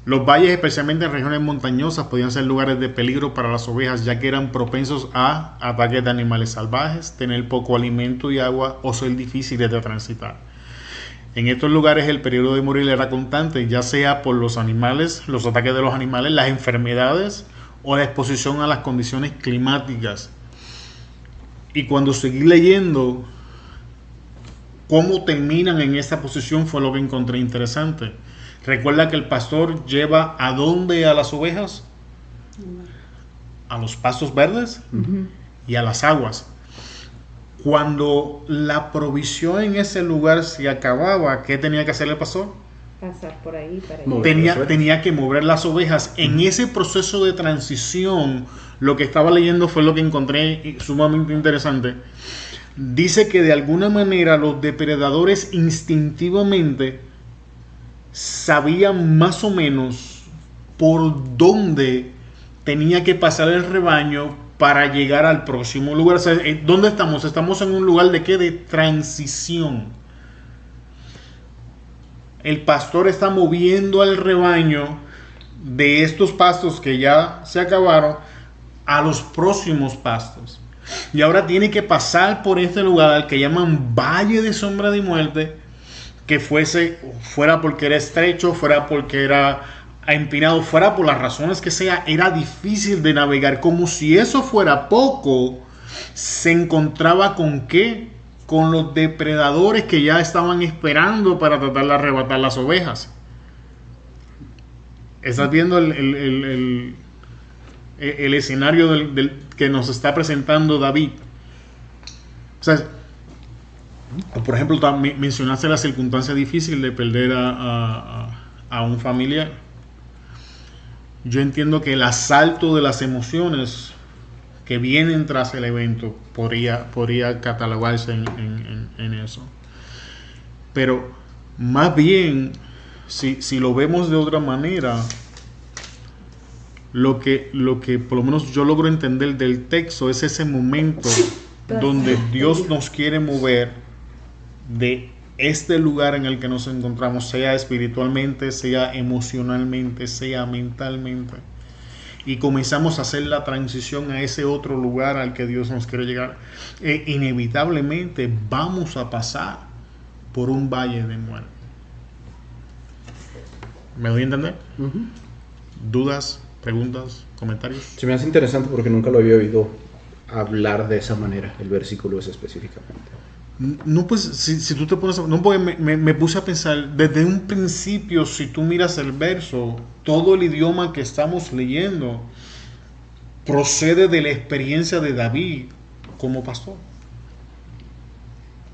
los valles, especialmente en regiones montañosas, podían ser lugares de peligro para las ovejas, ya que eran propensos a ataques de animales salvajes, tener poco alimento y agua o ser difíciles de transitar. En estos lugares el peligro de morir era constante, ya sea por los animales, los ataques de los animales, las enfermedades o la exposición a las condiciones climáticas. Y cuando seguí leyendo cómo terminan en esta posición fue lo que encontré interesante. Recuerda que el pastor lleva ¿a dónde a las ovejas? A los pastos verdes y a las aguas. Cuando la provisión en ese lugar se acababa, ¿qué tenía que hacer el pastor? Pasar por ahí para allá. Tenía que mover las ovejas. En ese proceso de transición, lo que estaba leyendo fue lo que encontré sumamente interesante. Dice que de alguna manera los depredadores instintivamente sabían más o menos por dónde tenía que pasar el rebaño para llegar al próximo lugar. O sea, ¿dónde estamos? Estamos en un lugar de ¿qué? De transición. El pastor está moviendo al rebaño de estos pastos que ya se acabaron a los próximos pastos. Y ahora tiene que pasar por este lugar al que llaman Valle de Sombra de Muerte, que fuera porque era estrecho, fuera porque era empinado, fuera por las razones que sea, era difícil de navegar. Como si eso fuera poco, se encontraba ¿con qué? Con los depredadores que ya estaban esperando para tratar de arrebatar las ovejas. Estás viendo el escenario que nos está presentando David. O sea, por ejemplo, mencionaste la circunstancia difícil de perder a un familiar. Yo entiendo que el asalto de las emociones que vienen tras el evento podría catalogarse en eso. Pero más bien, si lo vemos de otra manera, lo que por lo menos yo logro entender del texto es ese momento donde Dios nos quiere mover de este lugar en el que nos encontramos, sea espiritualmente, sea emocionalmente, sea mentalmente, y comenzamos a hacer la transición a ese otro lugar al que Dios nos quiere llegar. Inevitablemente vamos a pasar por un valle de muerte. ¿Me doy a entender? Uh-huh. ¿Dudas, preguntas, comentarios? Se me hace interesante porque nunca lo había oído hablar de esa manera, el versículo es específicamente. No, pues si tú te pones no, porque me puse a pensar desde un principio. Si tú miras el verso, todo el idioma que estamos leyendo procede de la experiencia de David como pastor.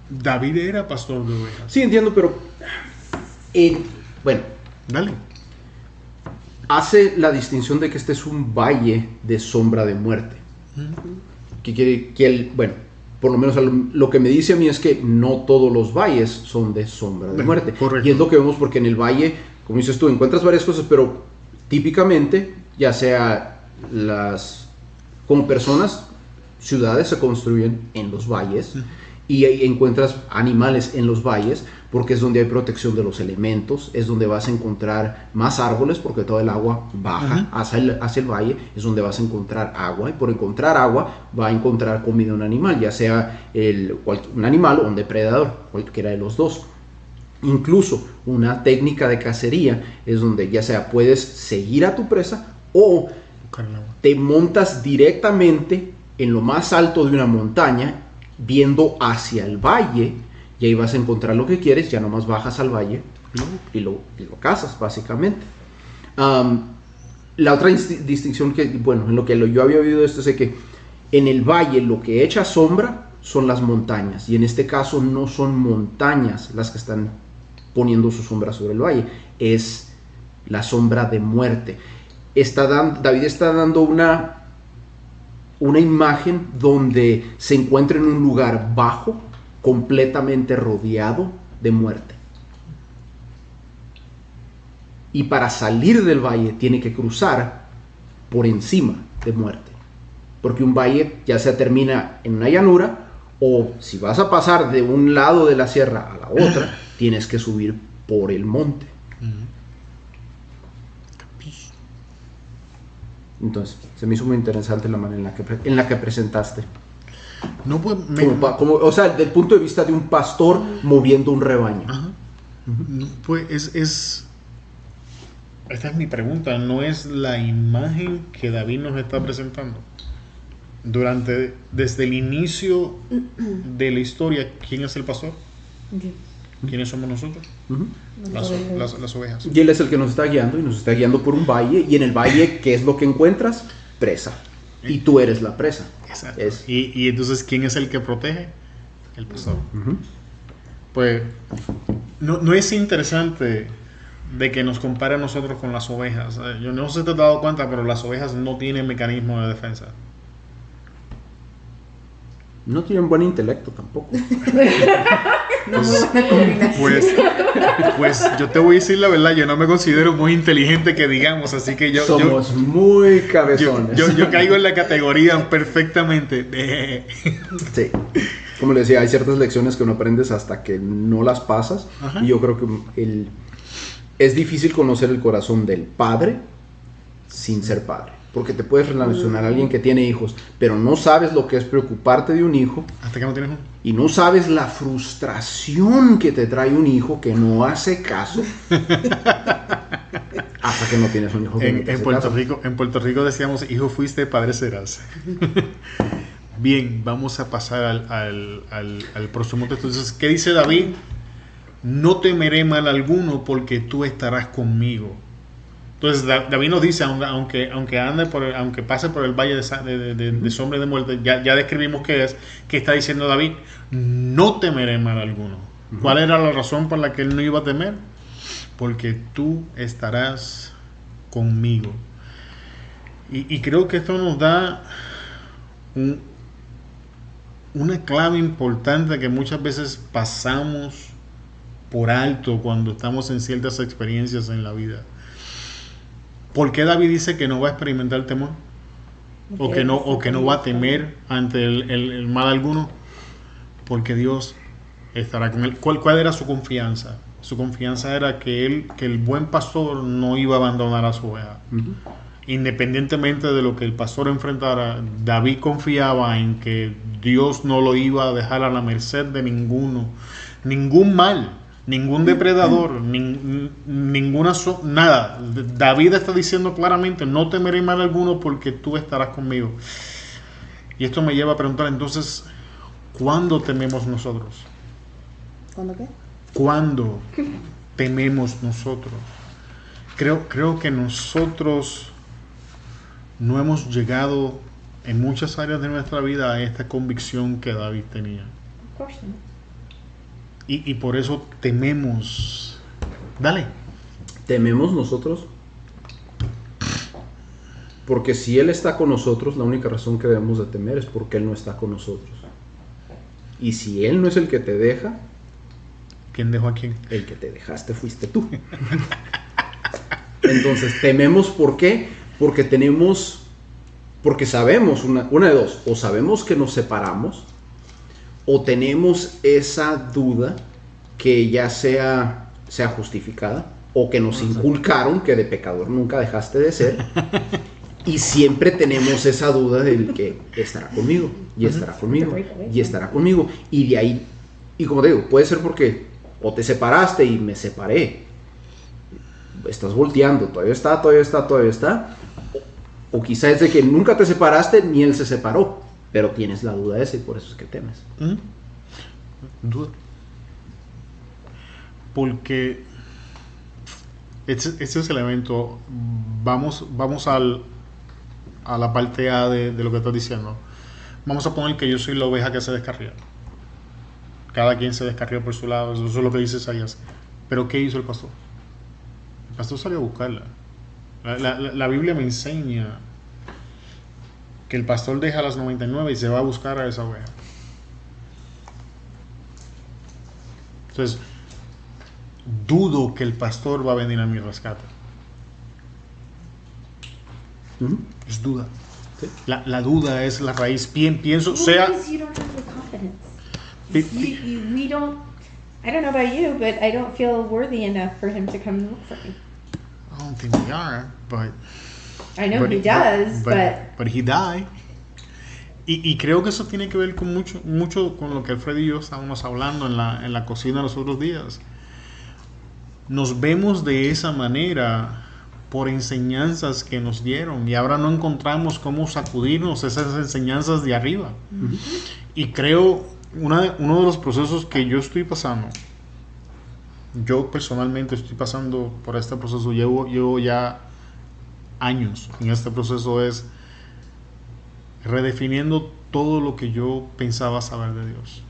David era pastor de ovejas. Sí, entiendo, pero bueno, Dale. Hace la distinción de que este es un valle de sombra de muerte. Que quiere que bueno, por lo menos lo que me dice a mí es que no todos los valles son de sombra de muerte. Correcto. Y es lo que vemos porque en el valle, como dices tú, encuentras varias cosas, pero típicamente, ya sea como personas, ciudades se construyen en los valles y ahí encuentras animales en los valles porque es donde hay protección de los elementos, es donde vas a encontrar más árboles porque todo el agua baja hacia el valle, es donde vas a encontrar agua y por encontrar agua va a encontrar comida un animal, ya sea un animal o un depredador, cualquiera de los dos. Incluso una técnica de cacería es donde ya sea puedes seguir a tu presa o te montas directamente en lo más alto de una montaña viendo hacia el valle y ahí vas a encontrar lo que quieres, ya nomás bajas al valle y lo cazas básicamente. La otra distinción que, bueno, en lo que yo había oído esto es que en el valle lo que echa sombra son las montañas y en este caso no son montañas las que están poniendo su sombra sobre el valle, es la sombra de muerte. David está dando una imagen donde se encuentra en un lugar bajo, completamente rodeado de muerte. Y para salir del valle tiene que cruzar por encima de muerte. Porque un valle ya sea termina en una llanura o si vas a pasar de un lado de la sierra a la otra, tienes que subir por el monte. Entonces, se me hizo muy interesante la manera en la que presentaste. No, pues, o sea, desde el punto de vista de un pastor moviendo un rebaño. Ajá. Pues esta es mi pregunta. ¿No es la imagen que David nos está presentando? Desde el inicio de la historia, ¿quién es el pastor? ¿Quiénes somos nosotros? Las ovejas. Y él es el que nos está guiando y nos está guiando por un valle. Y en el valle, ¿qué es lo que encuentras? Presa. Y tú eres la presa. Exacto. Y entonces, ¿quién es el que protege? El pastor. Pues, ¿no es interesante de que nos compare a nosotros con las ovejas. Yo no sé si te has dado cuenta, pero las ovejas no tienen mecanismo de defensa. No tienen buen intelecto tampoco. No muy buena combinación. Pues yo te voy a decir la verdad, yo no me considero muy inteligente que digamos, así que Somos muy cabezones. yo caigo en la categoría perfectamente. Sí. Como le decía, hay ciertas lecciones que no aprendes hasta que no las pasas. Ajá. Y yo creo que es difícil conocer el corazón del padre sin ser padre. Porque te puedes relacionar a alguien que tiene hijos, pero no sabes lo que es preocuparte de un hijo. Hasta que no tienes uno. Y no sabes la frustración que te trae un hijo que no hace caso. Hasta que no tienes un hijo que no te hace caso. En Puerto Rico decíamos, hijo fuiste, padre serás. Bien, vamos a pasar al próximo texto. Entonces, ¿qué dice David? No temeré mal alguno porque tú estarás conmigo. Entonces David nos dice, aunque pase por el valle de sombra y de muerte, ya describimos qué está diciendo David, no temeré mal alguno. Uh-huh. ¿Cuál era la razón por la que él no iba a temer? Porque tú estarás conmigo. Y creo que esto nos da una clave importante que muchas veces pasamos por alto cuando estamos en ciertas experiencias en la vida. ¿Por qué David dice que no va a experimentar temor? O que no va a temer ante el mal alguno. Porque Dios estará con él. ¿Cuál era su confianza? Su confianza era que el buen pastor no iba a abandonar a su oveja. Uh-huh. Independientemente de lo que el pastor enfrentara, David confiaba en que Dios no lo iba a dejar a la merced de ningún mal. Ningún depredador, nada. David está diciendo claramente, no temeré mal alguno porque tú estarás conmigo. Y esto me lleva a preguntar entonces, ¿cuándo tememos nosotros? ¿Cuándo qué? ¿Cuándo tememos nosotros? Creo que nosotros no hemos llegado en muchas áreas de nuestra vida a esta convicción que David tenía. Of course not. Y por eso tememos. Dale. ¿Tememos nosotros? Porque si Él está con nosotros, la única razón que debemos de temer es porque Él no está con nosotros. Y si Él no es el que te deja, ¿quién dejó a quién? El que te dejaste fuiste tú. Entonces tememos, ¿por qué? Porque sabemos, una de dos, o sabemos que nos separamos, o tenemos esa duda que ya sea justificada, o que nos inculcaron que de pecador nunca dejaste de ser, y siempre tenemos esa duda del que estará conmigo, y estará conmigo, y estará conmigo, y de ahí, y como te digo, puede ser porque o te separaste y me separé, estás volteando, todavía está, o quizá es de que nunca te separaste ni él se separó, pero tienes la duda esa y por eso es que temes. Duda. Porque ese es el elemento. Vamos a la parte A de lo que estás diciendo. Vamos a poner que yo soy la oveja que se descarría. Cada quien se descarrió por su lado. Eso es lo que dice Isaías. Pero ¿qué hizo el pastor? El pastor salió a buscarla. La Biblia me enseña que el pastor deja las 99 y se va a buscar a esa oveja. Entonces, dudo que el pastor va a venir a mi rescate. Es duda. ¿Sí? La duda es la raíz. Pienso, sea... You don't have the confidence. We don't... I don't know about you, but I don't feel worthy enough for him to come and look for me. I don't think we are, but... I know he does, but he died. Y creo que eso tiene que ver con mucho con lo que Alfredo y yo estábamos hablando en la cocina los otros días. Nos vemos de esa manera por enseñanzas que nos dieron y ahora no encontramos cómo sacudirnos esas enseñanzas de arriba. Uh-huh. Y creo uno de los procesos que yo estoy pasando, yo personalmente estoy pasando por este proceso, llevo ya años en este proceso, es redefiniendo todo lo que yo pensaba saber de Dios,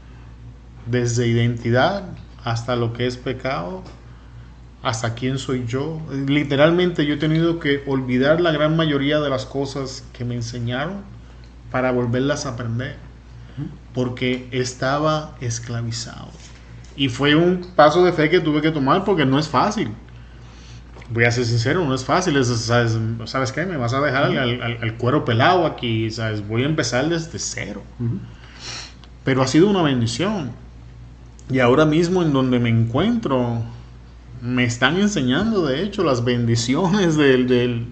desde identidad hasta lo que es pecado, hasta quién soy yo. Literalmente yo he tenido que olvidar la gran mayoría de las cosas que me enseñaron para volverlas a aprender, porque estaba esclavizado. Y fue un paso de fe que tuve que tomar porque no es fácil. Voy a ser sincero, no es fácil. ¿Sabes qué? Me vas a dejar al cuero pelado aquí, ¿sabes? Voy a empezar desde cero. Pero ha sido una bendición. Y ahora mismo en donde me encuentro, me están enseñando, de hecho, las bendiciones del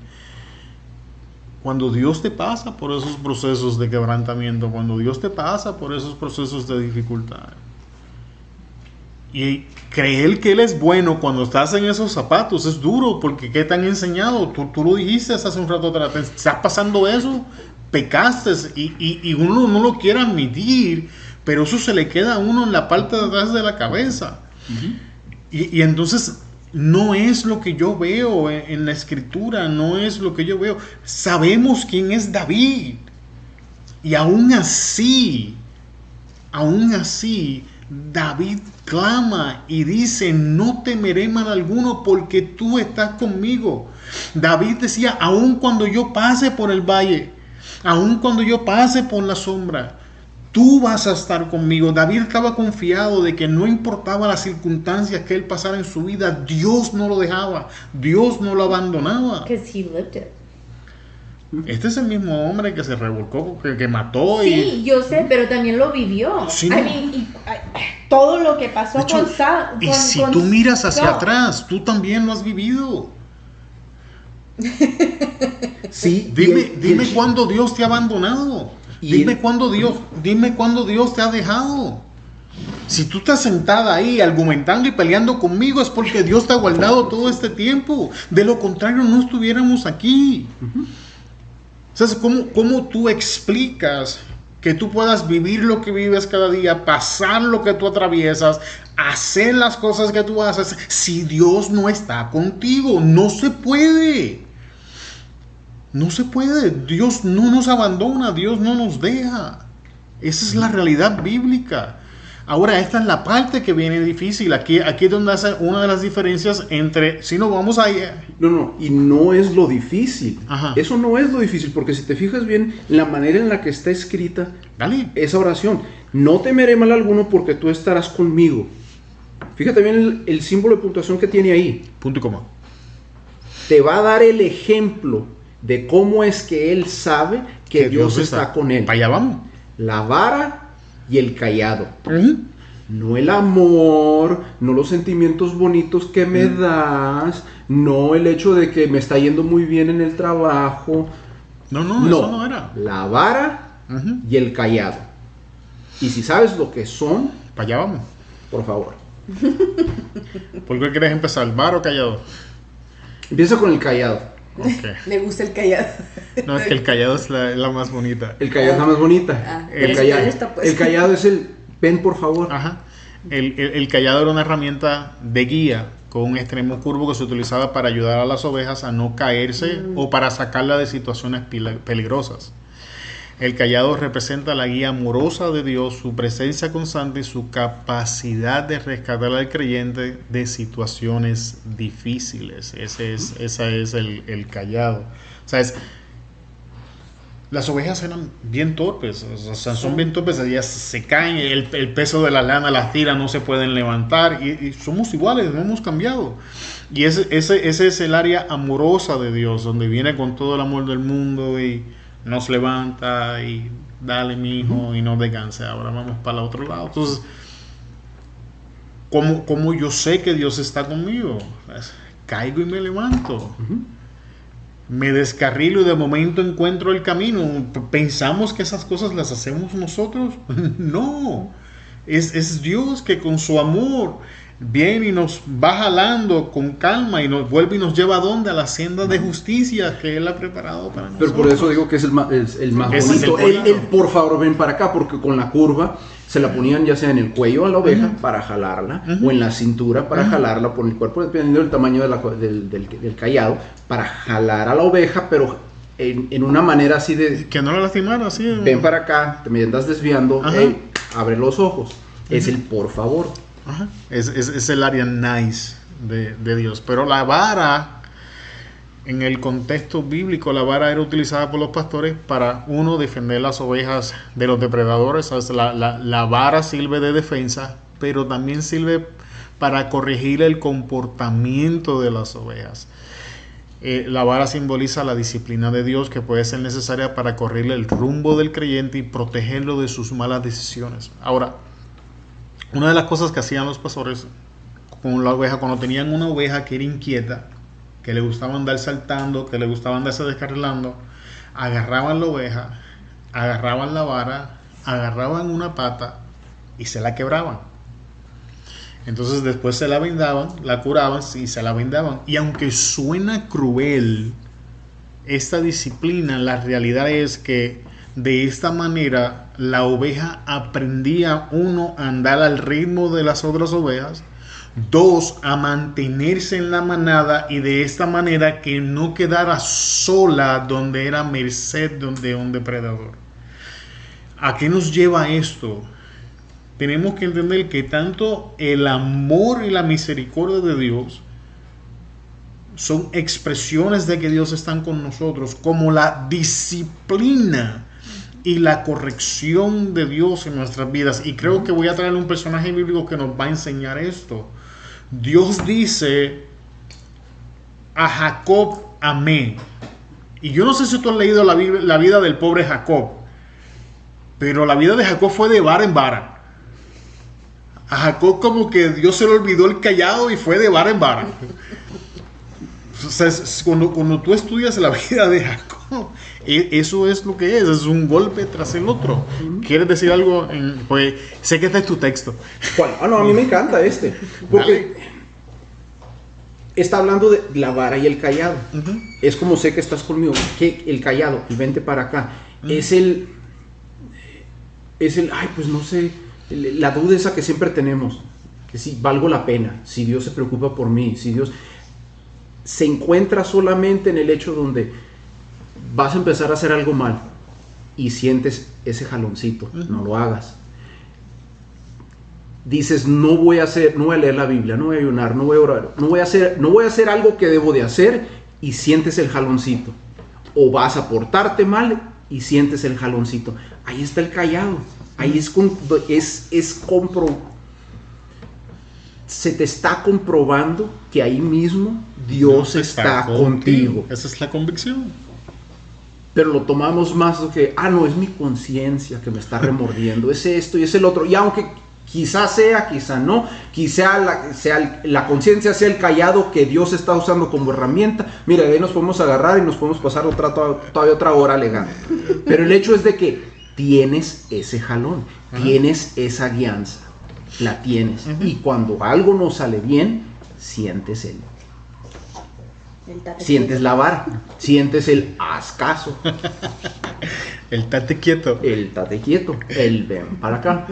cuando Dios te pasa por esos procesos de quebrantamiento, cuando Dios te pasa por esos procesos de dificultad. Y creer que Él es bueno cuando estás en esos zapatos es duro, porque ¿qué te han enseñado? Tú lo dijiste hace un rato atrás, estás pasando eso, pecaste, y uno no lo quiere admitir, pero eso se le queda a uno en la parte de atrás de la cabeza. Y entonces no es lo que yo veo en la escritura, no es lo que yo veo. Sabemos quién es David, y aún así, David clama y dice: no temeré mal alguno porque tú estás conmigo. David decía: aun cuando yo pase por el valle, aun cuando yo pase por la sombra, tú vas a estar conmigo. David estaba confiado de que no importaba las circunstancias que él pasara en su vida, Dios no lo dejaba, Dios no lo abandonaba. Because he lived it. Este es el mismo hombre que se revolcó, que mató. Sí, yo sé, pero también lo vivió. Sí, I mean, todo lo que pasó de hecho, con Saul. y si tú miras hacia atrás, tú también lo has vivido. Sí, Dime cuándo Dios te ha abandonado. Dime cuándo Dios te ha dejado. Si tú estás sentada ahí argumentando y peleando conmigo, es porque Dios te ha guardado todo este tiempo. De lo contrario, no estuviéramos aquí. ¿Sabes cómo tú explicas que tú puedas vivir lo que vives cada día, pasar lo que tú atraviesas, hacer las cosas que tú haces, si Dios no está contigo? No se puede. No se puede. Dios no nos abandona, Dios no nos deja. Esa es la realidad bíblica. Ahora, esta es la parte que viene difícil. Aquí es donde hace una de las diferencias entre, si no vamos a... No, y no es lo difícil. Ajá. Eso no es lo difícil, porque si te fijas bien, la manera en la que está escrita esa oración: no temeré mal alguno porque tú estarás conmigo. Fíjate bien el símbolo de puntuación que tiene ahí. Punto y coma. Te va a dar el ejemplo de cómo es que él sabe que Dios está con él. Para allá vamos. La vara y el callado. No el amor, no los sentimientos bonitos que me das, no el hecho de que me está yendo muy bien en el trabajo. No, eso no era. La vara y el callado. Y si sabes lo que son, para allá vamos. Por favor. ¿Por qué quieres empezar? ¿Vara o callado? Empieza con el callado. Okay. Le gusta el callado. No, es que el callado es la más bonita. El callado es la más bonita. El callado es el ven por favor. Ajá. El callado era una herramienta de guía con un extremo curvo que se utilizaba para ayudar a las ovejas a no caerse o para sacarla de situaciones peligrosas. El callado representa la guía amorosa de Dios, su presencia constante y su capacidad de rescatar al creyente de situaciones difíciles. Ese es el callado. O sea, las ovejas eran bien torpes, o sea, son bien torpes, ellas se caen, el peso de la lana las tira, no se pueden levantar, y somos iguales, no hemos cambiado. Y ese es el área amorosa de Dios, donde viene con todo el amor del mundo y nos levanta y dale mi hijo y no descanse. Ahora vamos para el otro lado. Entonces, ¿cómo yo sé que Dios está conmigo? Caigo y me levanto. Me descarrilo y de momento encuentro el camino. ¿Pensamos que esas cosas las hacemos nosotros? No. Es Dios que con su amor viene y nos va jalando con calma y nos vuelve y nos lleva a la senda de justicia que Él ha preparado para nosotros. Pero por eso digo que es el más bonito. El por favor ven para acá, porque con la curva se la ponían ya sea en el cuello a la oveja para jalarla, o en la cintura para jalarla por el cuerpo, dependiendo del tamaño del callado, para jalar a la oveja, pero en una manera así de... Que no la lastimara, así. Ven para acá, me andas desviando, hey, abre los ojos. Es el por favor. Ajá. Es el área nice de Dios. Pero la vara, en el contexto bíblico, la vara era utilizada por los pastores para, uno, defender las ovejas de los depredadores. ¿Sabes? La vara sirve de defensa, pero también sirve para corregir el comportamiento de las ovejas. La vara simboliza la disciplina de Dios, que puede ser necesaria para corregir el rumbo del creyente y protegerlo de sus malas decisiones. Ahora, una de las cosas que hacían los pastores con la oveja, cuando tenían una oveja que era inquieta, que le gustaba andar saltando, que le gustaba andarse descarrilando, agarraban la oveja, agarraban la vara, agarraban una pata y se la quebraban. Entonces después se la vendaban, la curaban y se la vendaban. Y aunque suena cruel, esta disciplina, la realidad es que de esta manera la oveja aprendía, uno, a andar al ritmo de las otras ovejas, dos, a mantenerse en la manada, y de esta manera que no quedara sola donde era merced de un depredador. ¿A qué nos lleva esto? Tenemos que entender que tanto el amor y la misericordia de Dios son expresiones de que Dios está con nosotros, como la disciplina y la corrección de Dios en nuestras vidas. Y creo que voy a traer un personaje bíblico que nos va a enseñar esto. Dios dice: a Jacob amé. Y yo no sé si tú has leído la vida del pobre Jacob, pero la vida de Jacob fue de vara en vara. A Jacob como que Dios se le olvidó el cayado y fue de vara en vara. O sea, cuando tú estudias la vida de Jacob, eso es lo que es un golpe tras el otro. ¿Quieres decir algo? Pues sé que este es tu texto. Bueno, no, a mí me encanta porque está hablando de la vara y el cayado. Es como sé que estás conmigo, que el cayado, y vente para acá, es el, ay, pues no sé, la duda esa que siempre tenemos, que si valgo la pena, si Dios se preocupa por mí, si Dios se encuentra solamente en el hecho donde vas a empezar a hacer algo mal y sientes ese jaloncito. No lo hagas. Dices: no voy a leer la Biblia, no voy a ayunar, no voy a orar, no voy a hacer algo que debo de hacer, y sientes el jaloncito. O vas a portarte mal y sientes el jaloncito. Ahí está el cayado. Ahí se te está comprobando que ahí mismo Dios está contigo. Esa es la convicción. Pero lo tomamos más de que, no, es mi conciencia que me está remordiendo, es esto y es el otro. Y aunque quizás sea, quizá no, quizá la conciencia sea el cayado que Dios está usando como herramienta, mira, de ahí nos podemos agarrar y nos podemos pasar todavía otra hora alegando. Pero el hecho es de que tienes ese jalón, tienes esa guianza, la tienes. Y cuando algo no sale bien, sientes sientes la vara, sientes el haz caso, el tate quieto, el ven para acá.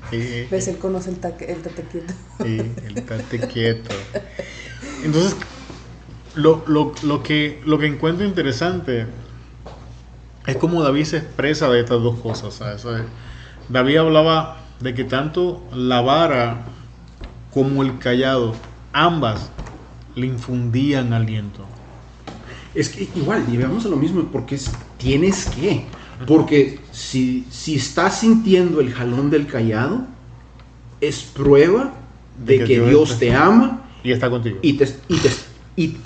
¿Ves? Él conoce el tate quieto. Sí, el tate quieto. Entonces, lo que encuentro interesante es cómo David se expresa de estas dos cosas, ¿sabes? David hablaba de que tanto la vara como el cayado, ambas le infundían aliento. Es que igual, y veamos a lo mismo, porque tienes que. Porque si estás sintiendo el jalón del cayado, es prueba de que Dios te ama y está contigo. Y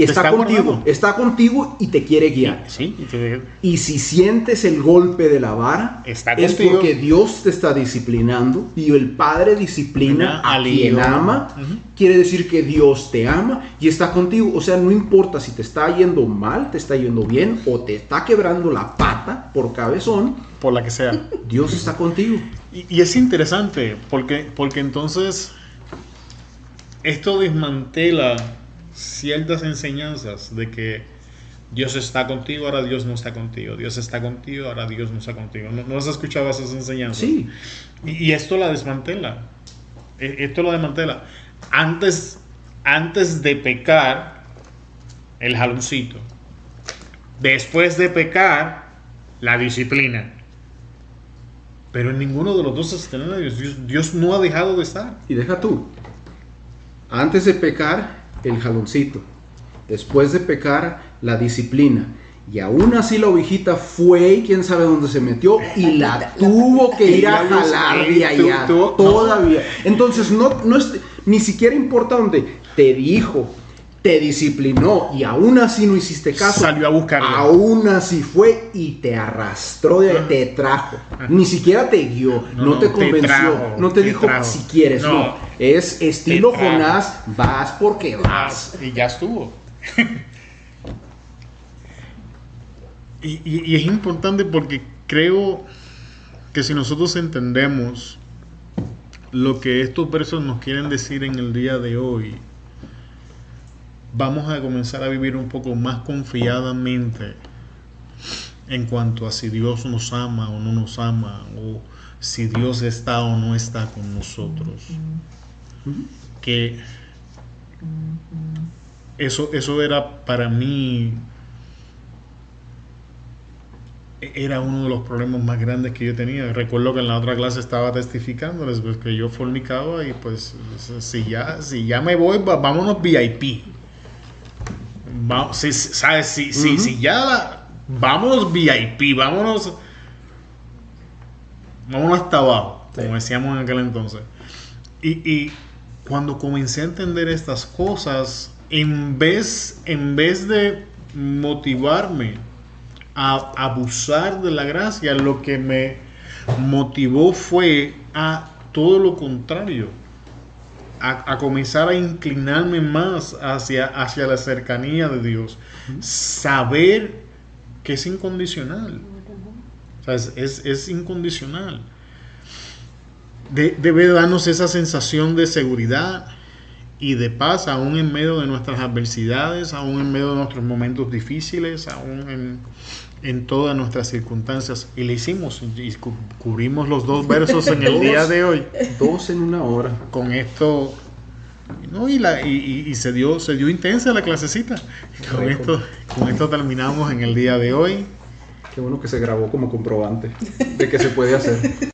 está contigo y te quiere guiar. Sí, y si sientes el golpe de la vara, es porque Dios te está disciplinando, y el Padre disciplina a quien ama. Quiere decir que Dios te ama y está contigo. O sea, no importa si te está yendo mal, te está yendo bien, o te está quebrando la pata por cabezón, por la que sea, Dios está contigo. Y es interesante porque entonces esto desmantela ciertas enseñanzas de que Dios está contigo, ahora Dios no está contigo. Dios está contigo, ahora Dios no está contigo. ¿No has escuchado esas enseñanzas? Sí. Y esto la desmantela. Esto lo desmantela. Antes de pecar, el jaloncito. Después de pecar, la disciplina. Pero en ninguno de los dos escenarios Dios no ha dejado de estar. Y deja tú. Antes de pecar, el jaloncito. Después de pecar, la disciplina. Y aún así la ovejita fue y quién sabe dónde se metió y la tuvo que ir a jalar de allá todavía. Entonces ni siquiera importa dónde te dijo, te disciplinó y aún así no hiciste caso. Salió a buscarlo. Aún así fue y te arrastró, te trajo. Ni siquiera te guió, no te convenció, no te dijo si quieres, no. Es estilo Jonás, vas porque vas. Y ya estuvo. Y es importante porque creo que si nosotros entendemos lo que estos versos nos quieren decir en el día de hoy, vamos a comenzar a vivir un poco más confiadamente en cuanto a si Dios nos ama o no nos ama, o si Dios está o no está con nosotros. Que eso era para mí, era uno de los problemas más grandes que yo tenía. Recuerdo que en la otra clase estaba testificándoles pues, que yo fornicaba y pues si ya me voy, vámonos VIP. Vámonos VIP, vámonos hasta abajo, como decíamos en aquel entonces. Y cuando comencé a entender estas cosas, en vez de motivarme a abusar de la gracia, lo que me motivó fue a todo lo contrario, a comenzar a inclinarme más hacia la cercanía de Dios, saber que es incondicional, o sea, es incondicional. Debe darnos esa sensación de seguridad y de paz, aún en medio de nuestras adversidades, aún en medio de nuestros momentos difíciles, aún en todas nuestras circunstancias. Y le hicimos, y cubrimos los 2 versos en el día de hoy. 2 en 1 hora. Con esto, ¿no? Y se dio intensa la clasecita. Con esto terminamos en el día de hoy. Qué bueno que se grabó como comprobante de que se puede hacer.